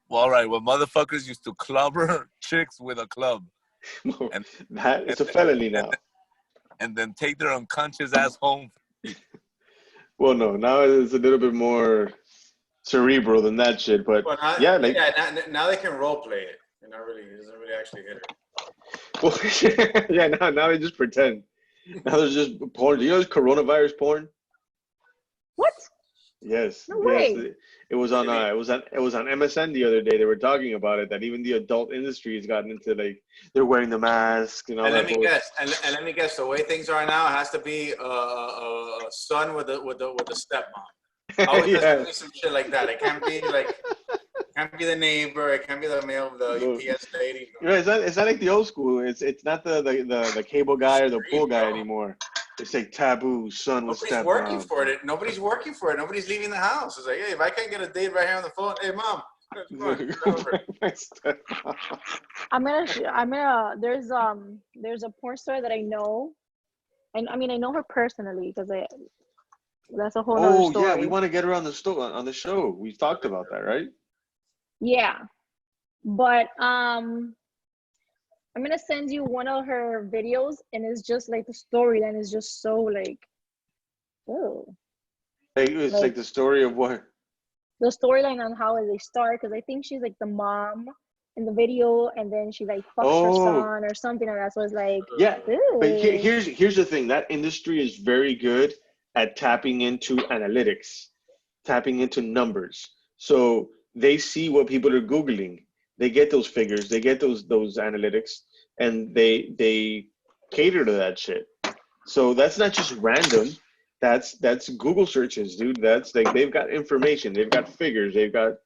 Well, all right. Well, motherfuckers used to clobber chicks with a club. No, And it's a felony now. and then take their unconscious ass home. Well, no, now it's a little bit more cerebral than that shit. But Well, now, yeah, like, now they can role play it. You're not really, it doesn't really actually hit her. well, yeah, now they just pretend. Now there's just porn. Do you know there's coronavirus porn? What? Yes. No yes. way. It was on MSN the other day. They were talking about it, that even the adult industry has gotten into, like, they're wearing the mask and all And that. let me guess. And let me guess. The way things are now, it has to be a son with a stepmom. Always has to be some shit like that. It can't be like, can't be the neighbor. It can't be the male, the UPS lady. No. It's not like the old school. It's not the cable guy or the pool guy anymore. It's like taboo son with stepmom. Nobody's working for it. Nobody's working for it. Nobody's leaving the house. It's like, hey, if I can't get a date right here on the phone, hey, mom. There's a porn star that I know, and I mean I know her personally because that's a whole other story. Yeah, we want to get her on the show. We've talked about that, right? Yeah, but I'm gonna send you one of her videos, and it's just like the storyline is just so like, oh. It's like the story of what? The storyline on how they start, because I think she's like the mom in the video, and then she like fucks her son or something like that. So it's like, yeah. ew. But here's the thing. That industry is very good at tapping into analytics, tapping into numbers. So they see what people are Googling. They get those figures. They get those analytics, and they cater to that shit. So that's not just random. That's Google searches, dude. That's like, they've got information, they've got figures, they've got,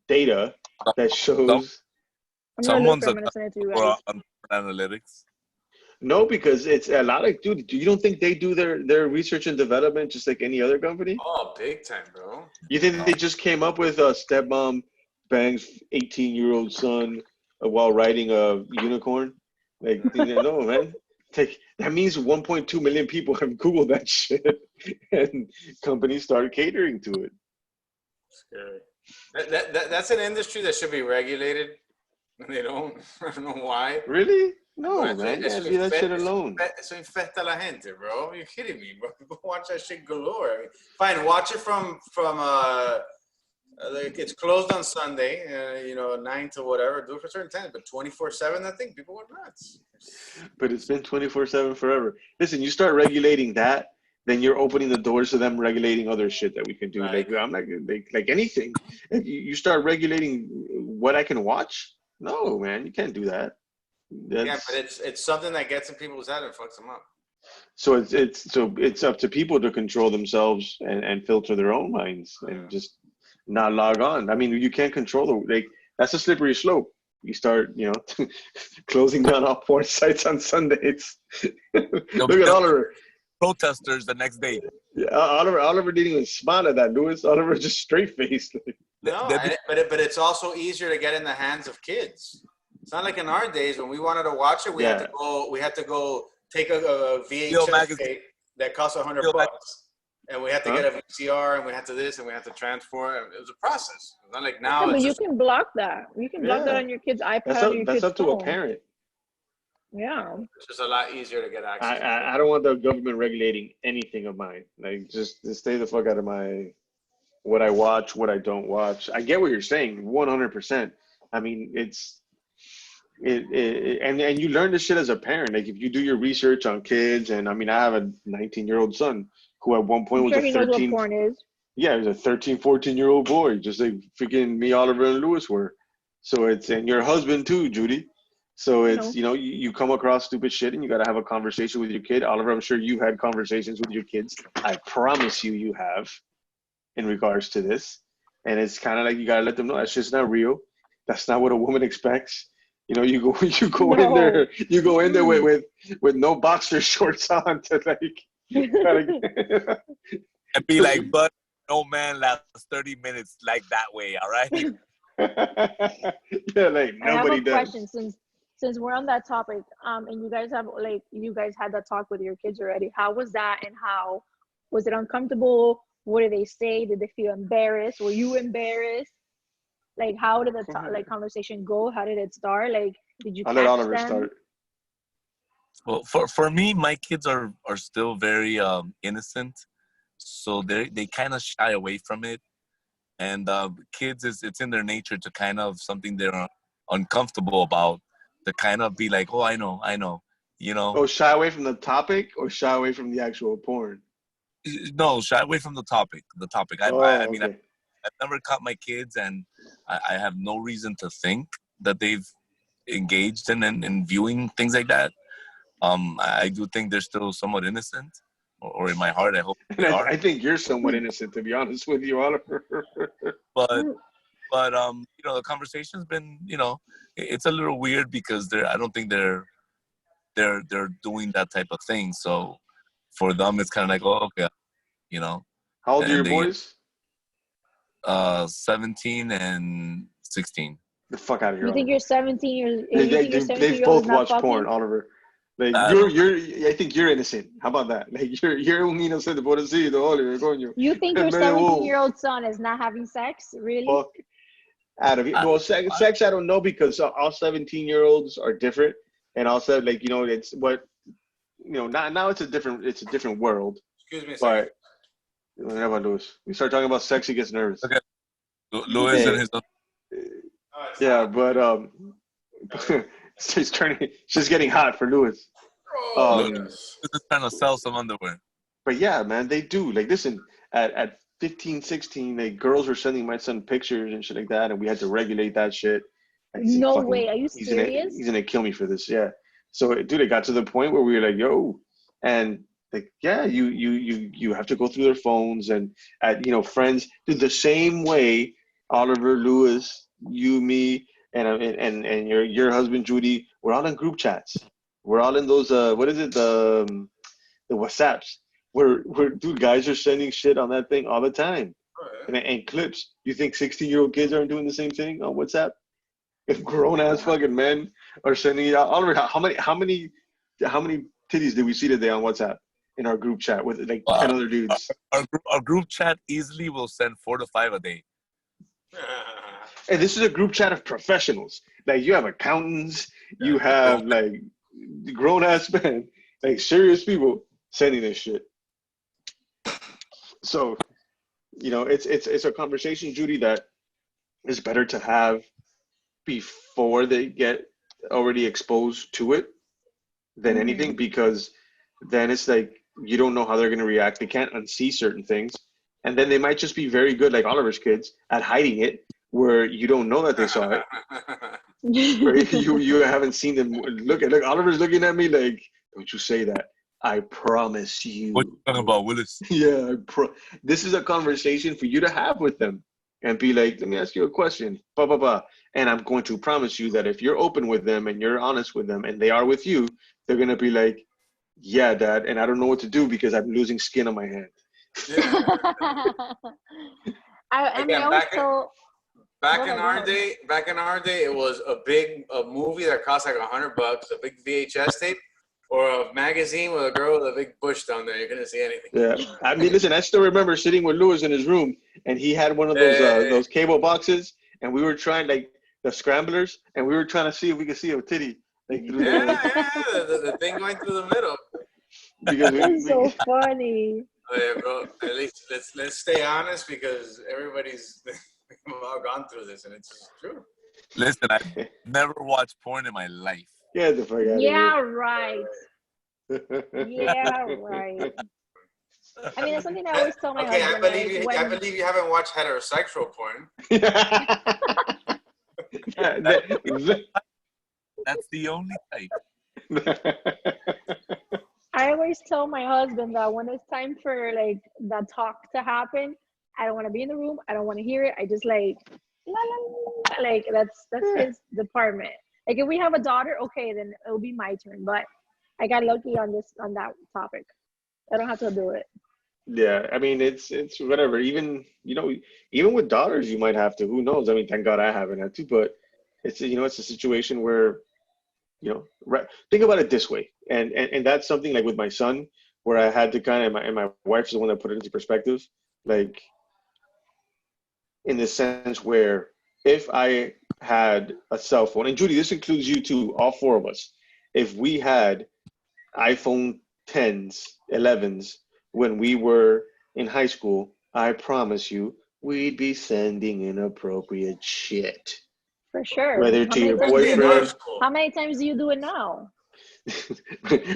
data that shows. Someone's for analytics. No, because it's a lot of, dude, you don't think they do their research and development just like any other company? Oh, big time, bro. You think they just came up with a stepmom bangs 18-year-old son while riding a unicorn? Like, no, man. That means 1.2 million people have Googled that shit, and companies started catering to it. Scary. That's an industry that should be regulated. They don't. I don't know why. Really? No, man. Leave that shit alone. Eso infecta la gente, bro. You're kidding me, bro. People watch that shit galore. I mean, fine, watch it from like, it's closed on Sunday, 9 to whatever. Do it for certain times, but 24/7, I think people are nuts. But it's been 24/7 forever. Listen, you start regulating that, then you're opening the doors to them regulating other shit that we can do. Right. Like, I'm not like anything. If you start regulating what I can watch, no, man, you can't do that. Yeah, but it's something that gets in people's head and fucks them up. So it's up to people to control themselves and filter their own minds and just not log on. I mean, you can't control that's a slippery slope. You start, closing down all porn sites on Sundays. Look at Oliver. Protesters the next day. Yeah, Oliver didn't even smile at that, Louis. Oliver just straight faced. No, but it's also easier to get in the hands of kids. It's not like in our days when we wanted to watch it, we had to go take a VHS tape that cost $100. And we had to get a VCR, and we had to this, and we had to transfer. It was a process. It's not like now. Yeah, but you can block that. You can block that on your kid's iPad. That's up to a parent. Yeah. It's just a lot easier to get access. I don't want the government regulating anything of mine. Like, just stay the fuck out of what I watch, what I don't watch. I get what you're saying, 100%. I mean, and you learn this shit as a parent. Like, if you do your research on kids, and I mean, I have a 19-year-old son who at one point was a 13. Knows what porn is. Yeah, he was a 13, 14-year-old boy, just like freaking me, Oliver, and Louis were. So and your husband too, Judy. So it's, you come across stupid shit and you got to have a conversation with your kid. Oliver, I'm sure you've had conversations with your kids. I promise you have in regards to this. And it's kind of like, you got to let them know that's just not real. That's not what a woman expects. You know, you go in No. there, with no boxer shorts on to like. And be like, but no man lasts 30 minutes like that way. All right. Yeah, like I have nobody a does. question since we're on that topic. And you guys had that talk with your kids already. How was that, and how was it uncomfortable? What did they say? Did they feel embarrassed? Were you embarrassed? Like, how did the conversation go? How did it start? Like, did you I'll catch let Oliver them? start. Well, for me, my kids are still very innocent, so they kind of shy away from it. And kids, it's in their nature to kind of something they're uncomfortable about, to kind of be like, oh, I know, you know. Oh, shy away from the topic or shy away from the actual porn? No, shy away from the topic. I mean, okay. I've never caught my kids, and I have no reason to think that they've engaged in viewing things like that. I do think they're still somewhat innocent, or in my heart, I hope they And are. I think you're somewhat innocent, to be honest with you, Oliver. But you know, the conversation's been, you know, it's a little weird because I don't think they're doing that type of thing. So for them, it's kind of like, oh, okay, you know. How old are And your they, boys? 17 and 16. The fuck out of here, You think Oliver. your 17 years? They, You they, think your they, 17 they've year old both is not watched fucking? porn, Oliver. Like I I think you're innocent. How about that? Like you're un inocente pobrecito, Oliver, coño. You think your 17-year-old son is not having sex? Really? Fuck out of it. Well, sex, I don't know, because all 17-year-olds are different, and also, like, you know, it's what, you know, now it's a different world. Excuse me a second. But whenever Luis, we start talking about sex, he gets nervous. Okay. Louis and his. Yeah, but she's getting hot for Luis. Louis is trying to sell some underwear. But yeah, man, they do. Like, listen, at 15, 16, like, girls were sending my son pictures and shit like that, and we had to regulate that shit. No way. Are you He's serious? gonna kill me for this. Yeah. So, dude, it got to the point where we were like, yo, and like, yeah, you have to go through their phones, and you know, friends do the same way. Oliver, Lewis, you, me, and your husband Judy, we're all in group chats. We're all in those what is it, the WhatsApps, where dude, guys are sending shit on that thing all the time, and clips. You think 16-year-old kids aren't doing the same thing on WhatsApp? If grown ass fucking men are sending it out, Oliver, how many titties did we see today on WhatsApp in our group chat with like 10 other dudes? Our group chat easily will send 4 to 5 a day. And this is a group chat of professionals. Like, you have accountants, you have like grown ass men, like serious people sending this shit. So, you know, it's a conversation, Judy, that is better to have before they get already exposed to it than anything, because then it's like you don't know how they're going to react. They can't unsee certain things, and then they might just be very good, like Oliver's kids, at hiding it, where you don't know that they saw it. Right? You haven't seen them. Look, Oliver's looking at me like, don't you say that. I promise you. What you talking about, Willis? Yeah, this is a conversation for you to have with them, and be like, let me ask you a question, blah, blah, blah. And I'm going to promise you that if you're open with them and you're honest with them and they are with you, they're going to be like, yeah, Dad, and I don't know what to do because I'm losing skin on my hand. Yeah. I mean, I was so... Back in our day, it was a movie that cost like $100, a big VHS tape, or a magazine with a girl with a big bush down there. You're gonna see anything. Yeah, I mean, listen, I still remember sitting with Lewis in his room, and he had one of those cable boxes, and we were trying, like, the scramblers, and we were trying to see if we could see a titty, like, through the thing going through the middle. Because That's so funny. Oh, yeah, bro. At least let's stay honest, because everybody's we've all gone through this, and it's just true. Listen, I've never watched porn in my life. Yeah, the fuck out Yeah, of right. Yeah, right. I mean, that's something I always tell my Okay, husband. I believe you haven't watched heterosexual porn. That's the only type. I always tell my husband that when it's time for like that talk to happen, I don't want to be in the room. I don't want to hear it. I just like, la, la, la, like that's his department. Like if we have a daughter, okay, then it'll be my turn. But I got lucky on that topic. I don't have to do it. Yeah, I mean it's whatever. Even even with daughters, you might have to. Who knows? I mean, thank God I haven't had to, but it's it's a situation where think about it this way, and that's something like with my son, where I had to kind of, and my wife's the one that put it into perspective, like in the sense where if I had a cell phone, and Judy, this includes you too, all four of us, if we had iPhone 10s, 11s when we were in high school, I promise you, we'd be sending inappropriate shit. For sure. Whether to your Especially in our boyfriend. school. How many times do you do it now?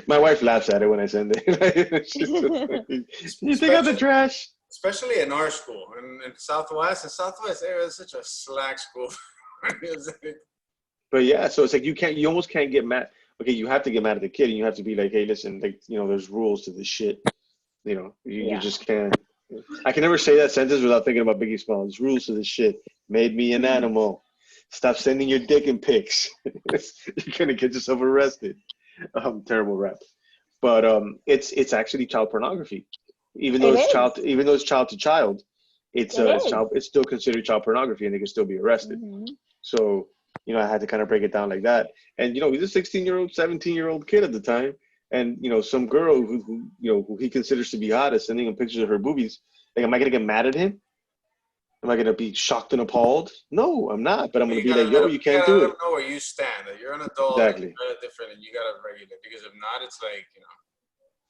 My wife laughs at it when I send it. She's just like, you take out the trash. Especially in our school, in Southwest. The Southwest area is such a slack school. But yeah, so it's like you almost can't get mad. Okay, you have to get mad at the kid, and you have to be like, hey, listen, like, there's rules to this shit. You just can't. I can never say that sentence without thinking about Biggie Smalls. There's rules to this shit. Made me an animal. Stop sending your dick in pics. You're gonna get yourself arrested. Terrible rap. But it's actually child pornography. Even though it's child to child, it's still considered child pornography, and they can still be arrested. Mm-hmm. So I had to kind of break it down like that. And he's a 16-year-old, 17-year-old kid at the time, and some girl who he considers to be hot is sending him pictures of her boobies. Like, am I gonna get mad at him? Am I gonna be shocked and appalled? No, I'm not. But I'm gonna be like, yo, you can't do it. You gotta know where you stand. That you're an adult. Exactly. You're different, and you gotta regulate. Because if not, it's like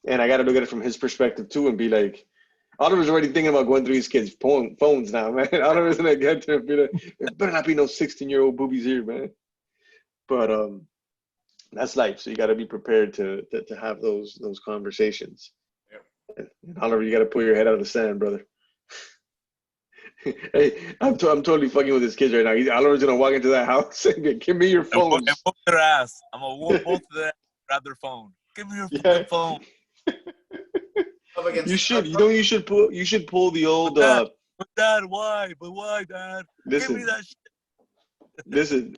And I gotta look at it from his perspective too, and be like, Oliver's already thinking about going through his kids' phones now, man. Oliver's gonna get there and be like, there better not be no 16-year-old boobies here, man. But that's life. So you gotta be prepared to have those conversations. Yep. And Oliver, you gotta pull your head out of the sand, brother. Hey, I'm totally fucking with his kids right now. Oliver's gonna walk into that house and be, give me your phone. And whoop their ass. I'm gonna whoop both of them. Grab their phone. Give me your fucking phone. You should. You should pull the old. Dad, why? But why, Dad? Listen, give me that shit. Listen,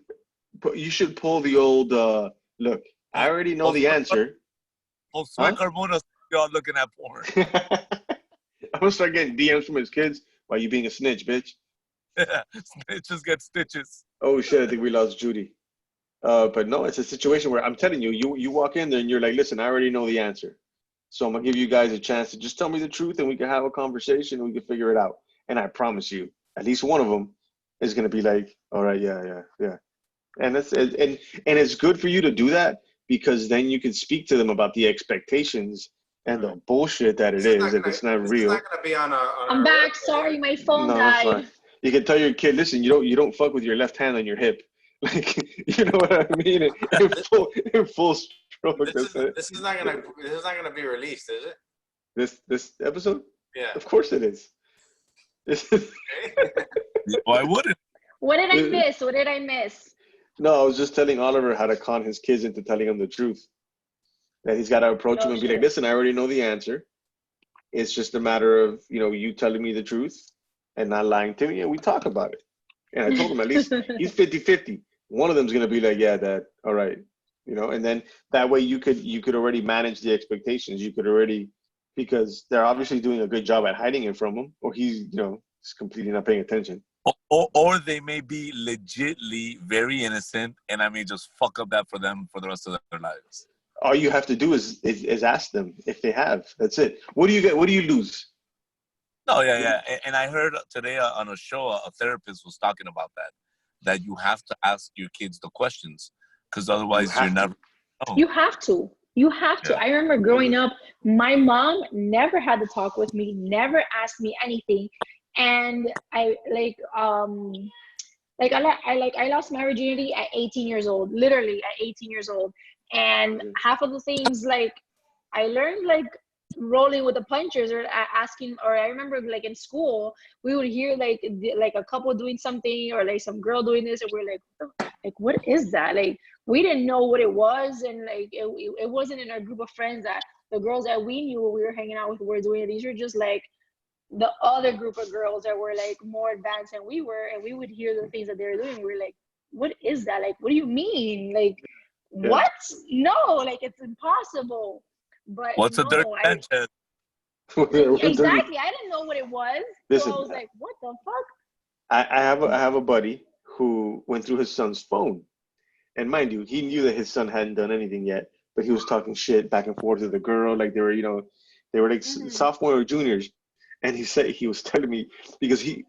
you should pull the old. Look, I already know the answer. Oh, Sweat Carmona, y'all looking at porn. I'm gonna start getting DMs from his kids. Why you being a snitch, bitch? Yeah, snitches get stitches. Oh shit! I think we lost Judy. But no, it's a situation where I'm telling you, you walk in there and you're like, listen, I already know the answer. So I'm gonna give you guys a chance to just tell me the truth, and we can have a conversation, and we can figure it out. And I promise you, at least one of them is gonna be like, all right, yeah. And it's good for you to do that, because then you can speak to them about the expectations and the bullshit that it is if it's not real. It's not gonna be on a I'm back. Sorry, my phone died. You can tell your kid, listen, you don't fuck with your left hand on your hip. Like, you know what I mean? In full stroke. This is not gonna be released, is it? This episode? Yeah. Of course it is. Why wouldn't? What did I miss? No, I was just telling Oliver how to con his kids into telling him the truth. That he's got to approach him and be like, listen, I already know the answer. It's just a matter of, you telling me the truth and not lying to me, and we talk about it. And I told him, at least he's 50-50. One of them's going to be like, yeah, Dad, all right. And then that way you could already manage the expectations. You could already, because they're obviously doing a good job at hiding it from him, or he's, just completely not paying attention. Or they may be legitly very innocent, and I may just fuck up that for them for the rest of their lives. All you have to do is ask them if they have. That's it. What do you get? What do you lose? No, yeah. And I heard today on a show, a therapist was talking about that you have to ask your kids the questions, because otherwise you're never. Oh. You have to. Yeah. I remember growing up, my mom never had to talk with me, never asked me anything, and I lost my virginity at 18 years old, literally at 18 years old. And half of the things, like, I learned, like, rolling with the punches or asking, or I remember, like, in school, we would hear, like a couple doing something, or, like, some girl doing this, and we're like, what is that? Like, we didn't know what it was, and, like, it wasn't in our group of friends that the girls that we knew we were hanging out with were doing it. These were just, like, the other group of girls that were, like, more advanced than we were, and we would hear the things that they were doing. We were like, what is that? Like, what do you mean? Like, what? No, like, it's impossible. But What's a dirty no, Sanchez? exactly. I didn't know what it was. Listen, so I was like, what the fuck? I have a buddy who went through his son's phone, and mind you, he knew that his son hadn't done anything yet, but he was talking shit back and forth to the girl, like they were, they were like sophomore or juniors, and he was telling me because he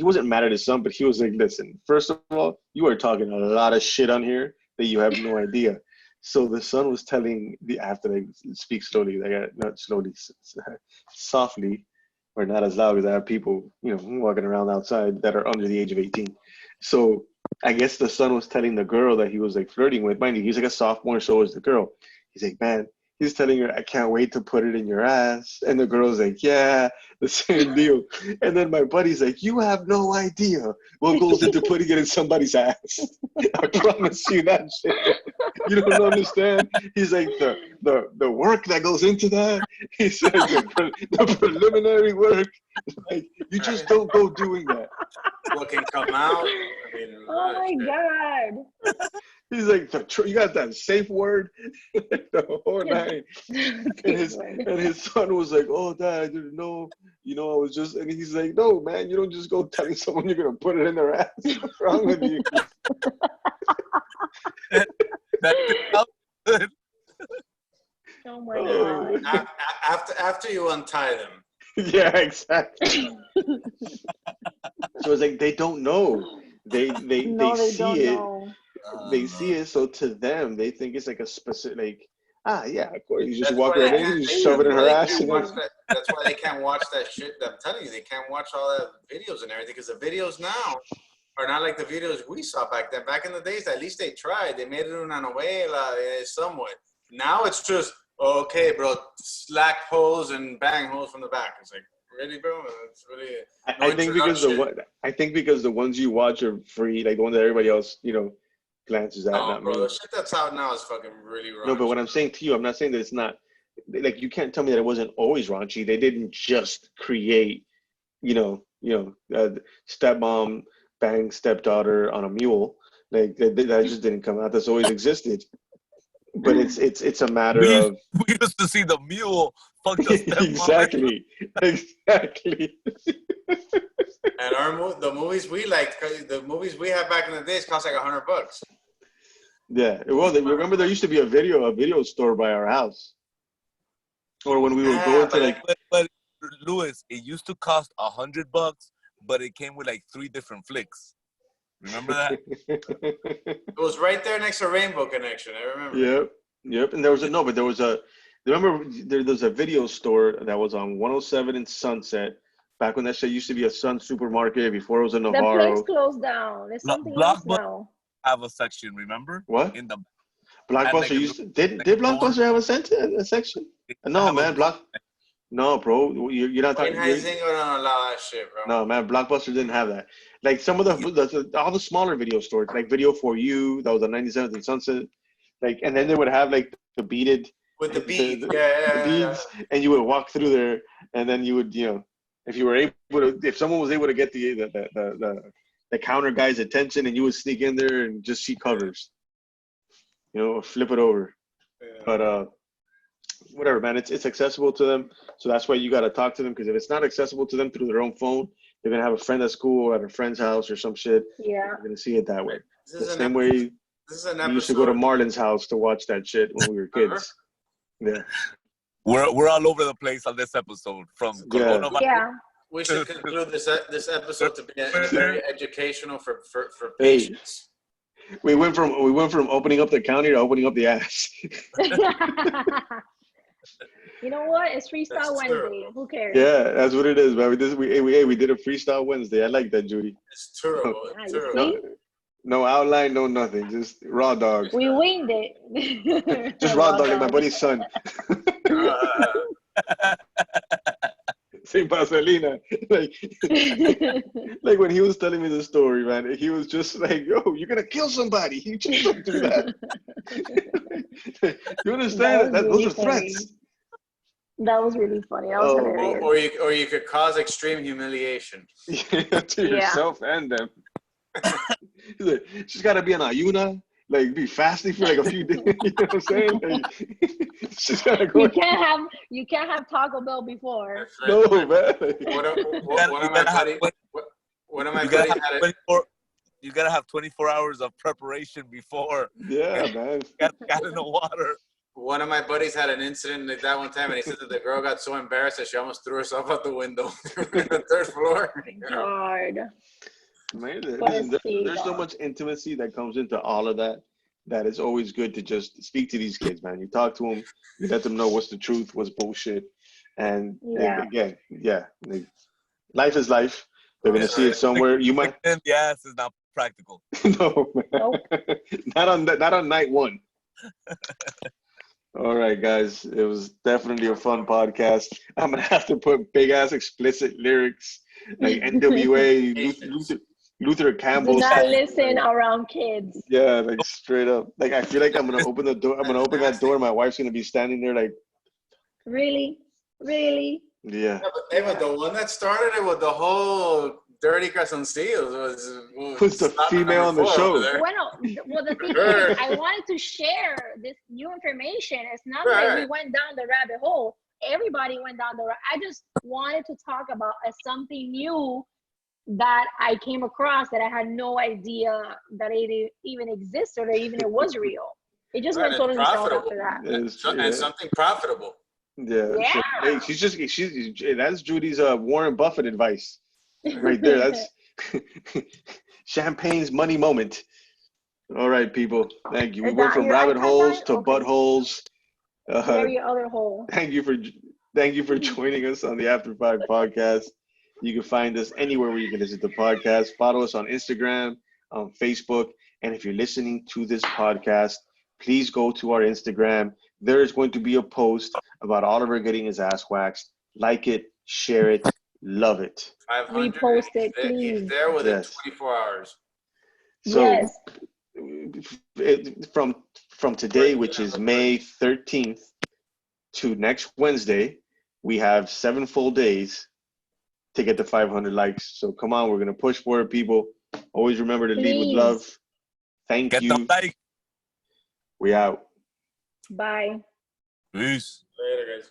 wasn't mad at his son, but he was like, listen, first of all, you are talking a lot of shit on here that you have no idea. So the son was telling after they speak slowly, not slowly, softly, or not as loud, because I have people, walking around outside that are under the age of 18. So I guess the son was telling the girl that he was like flirting with. Mind you, he's like a sophomore, so is the girl. He's like, man, he's telling her, I can't wait to put it in your ass. And the girl's like, yeah, the same deal. And then my buddy's like, you have no idea what goes into putting it in somebody's ass. I promise you that shit. You don't understand. He's like, the work that goes into that. He's like, the preliminary work. Like, you just don't go doing that. What can come out? Oh my God. He's like, you got that safe word? The whole night. And his son was like, oh, Dad, I didn't know. I was just, and he's like, no, man, you don't just go telling someone you're going to put it in their ass. What's wrong with you? Oh my God. After you untie them. Yeah, exactly. So it's like they don't know. They see it. They see it. So to them, they think it's like a specific. Yeah, of course. You just walk right in, you just shove it in her ass. That's why they can't watch that shit. I'm telling you, they can't watch all that videos and everything because the videos now are not like the videos we saw back then. Back in the days, at least they tried. They made it una novela somewhat. Now it's just, okay, bro, slack hose and bang hose from the back. It's like, really, bro? It's really. I think because the ones you watch are free, like the ones that everybody else, glances at. No, bro, the shit that's out now is fucking really raunchy. No, but what I'm saying to you, I'm not saying that it's not. Like, you can't tell me that it wasn't always raunchy. They didn't just create, stepmom bang stepdaughter on a mule. Like that just didn't come out. That's always existed. But it's a matter of. We used to see the mule fuck the stepmom. Exactly. And the movies we liked, the movies we had back in the days cost like $100. Yeah, well, remember there used to be a video store by our house, or when we would go into But Louis, it used to cost $100, but it came with like 3 different flicks. Remember that? It was right there next to Rainbow Connection. I remember. Yep. And there was a video store that was on 107 in Sunset. Back when that shit used to be a Sun supermarket, before it was a Navarro. The place closed down. It's something else now. Have a section, remember? What? In the Blockbuster did Blockbuster have a section? No, man. No, bro. You're not talking. Wayne-Huizinga don't allow that shit, bro. No, man. Blockbuster didn't have that. Like some of all the smaller video stores, like Video for You, that was on 97th and Sunset. Like, and then they would have like the beaded. With the beads. The beads, and you would walk through there, and then you would, if someone was able to get the counter guy's attention, and you would sneak in there and just see covers, flip it over. Yeah. But whatever, man, it's accessible to them, so that's why you got to talk to them, because if it's not accessible to them through their own phone, they're gonna have a friend at school or at a friend's house or some shit. Yeah, they're gonna see it that way. The same way we used to go to Marlon's house to watch that shit when we were kids. Yeah. We're all over the place on this episode from coronavirus. Yeah. We should conclude this episode to be very educational for patients. We went from opening up the counter to opening up the ass. You know what? It's Freestyle Wednesday. Who cares? Yeah, that's what it is, man. We did a Freestyle Wednesday. I like that, Judy. It's terrible. It's terrible. No outline, no nothing. Just raw dog. We winged it. Just raw dog and my buddy's son. St. Pasolina. Like when he was telling me the story, man, he was just like, yo, you're going to kill somebody. You just don't do that. You understand? Those are threats. That was really funny. That was hilarious. Or you could cause extreme humiliation. To yourself and them. She's got to be on ayuna, like be fasting for like a few days. You know what I'm saying? Like, she's got to go. You can't have Taco Bell before. No, man. One of my buddies had it. You gotta have 24 hours of preparation before. Yeah, man. Got in the water. One of my buddies had an incident like that one time, and he said that the girl got so embarrassed that she almost threw herself out the window on the third floor. God. Man, there's so much intimacy that comes into all of that. That it's always good to just speak to these kids, man. You talk to them, you let them know what's the truth, what's bullshit, and again, life is life. They're gonna see it somewhere. You might. The ass is not practical. No, man. Nope. Not on night one. All right, guys. It was definitely a fun podcast. I'm gonna have to put big ass explicit lyrics like NWA, Luther Campbell. Do not listen around kids. Yeah, like straight up. Like I feel like I'm gonna open the door. I'm gonna open that door. My wife's gonna be standing there like. Really? Yeah. But the one that started it with the whole Dirty Calzoncillos was the female on the show. Well, the thing is, I wanted to share this new information. It's not like we went down the rabbit hole. Everybody went down the rabbit. I just wanted to talk about something new that I came across that I had no idea that it even existed or even it was real. It just went totally south after that. And something profitable. Yeah. So, hey, that's Judy's Warren Buffett advice right there. That's Champagne's money moment. All right, people. Thank you. We went from rabbit holes to buttholes. Every other hole. Thank you for joining us on the After 5 podcast. You can find us anywhere where you can listen to podcasts. Follow us on Instagram, on Facebook, and if you're listening to this podcast, please go to our Instagram. There is going to be a post about Oliver getting his ass waxed. Like it, share it, love it. Repost it, please. He's there within 24 hours. So from today, which is May 13th, to next Wednesday, we have 7 full days to get to 500 likes. So come on, we're going to push for it, people. Always remember to lead with love. Thank you. Get the like. We out. Bye. Peace. Later, guys.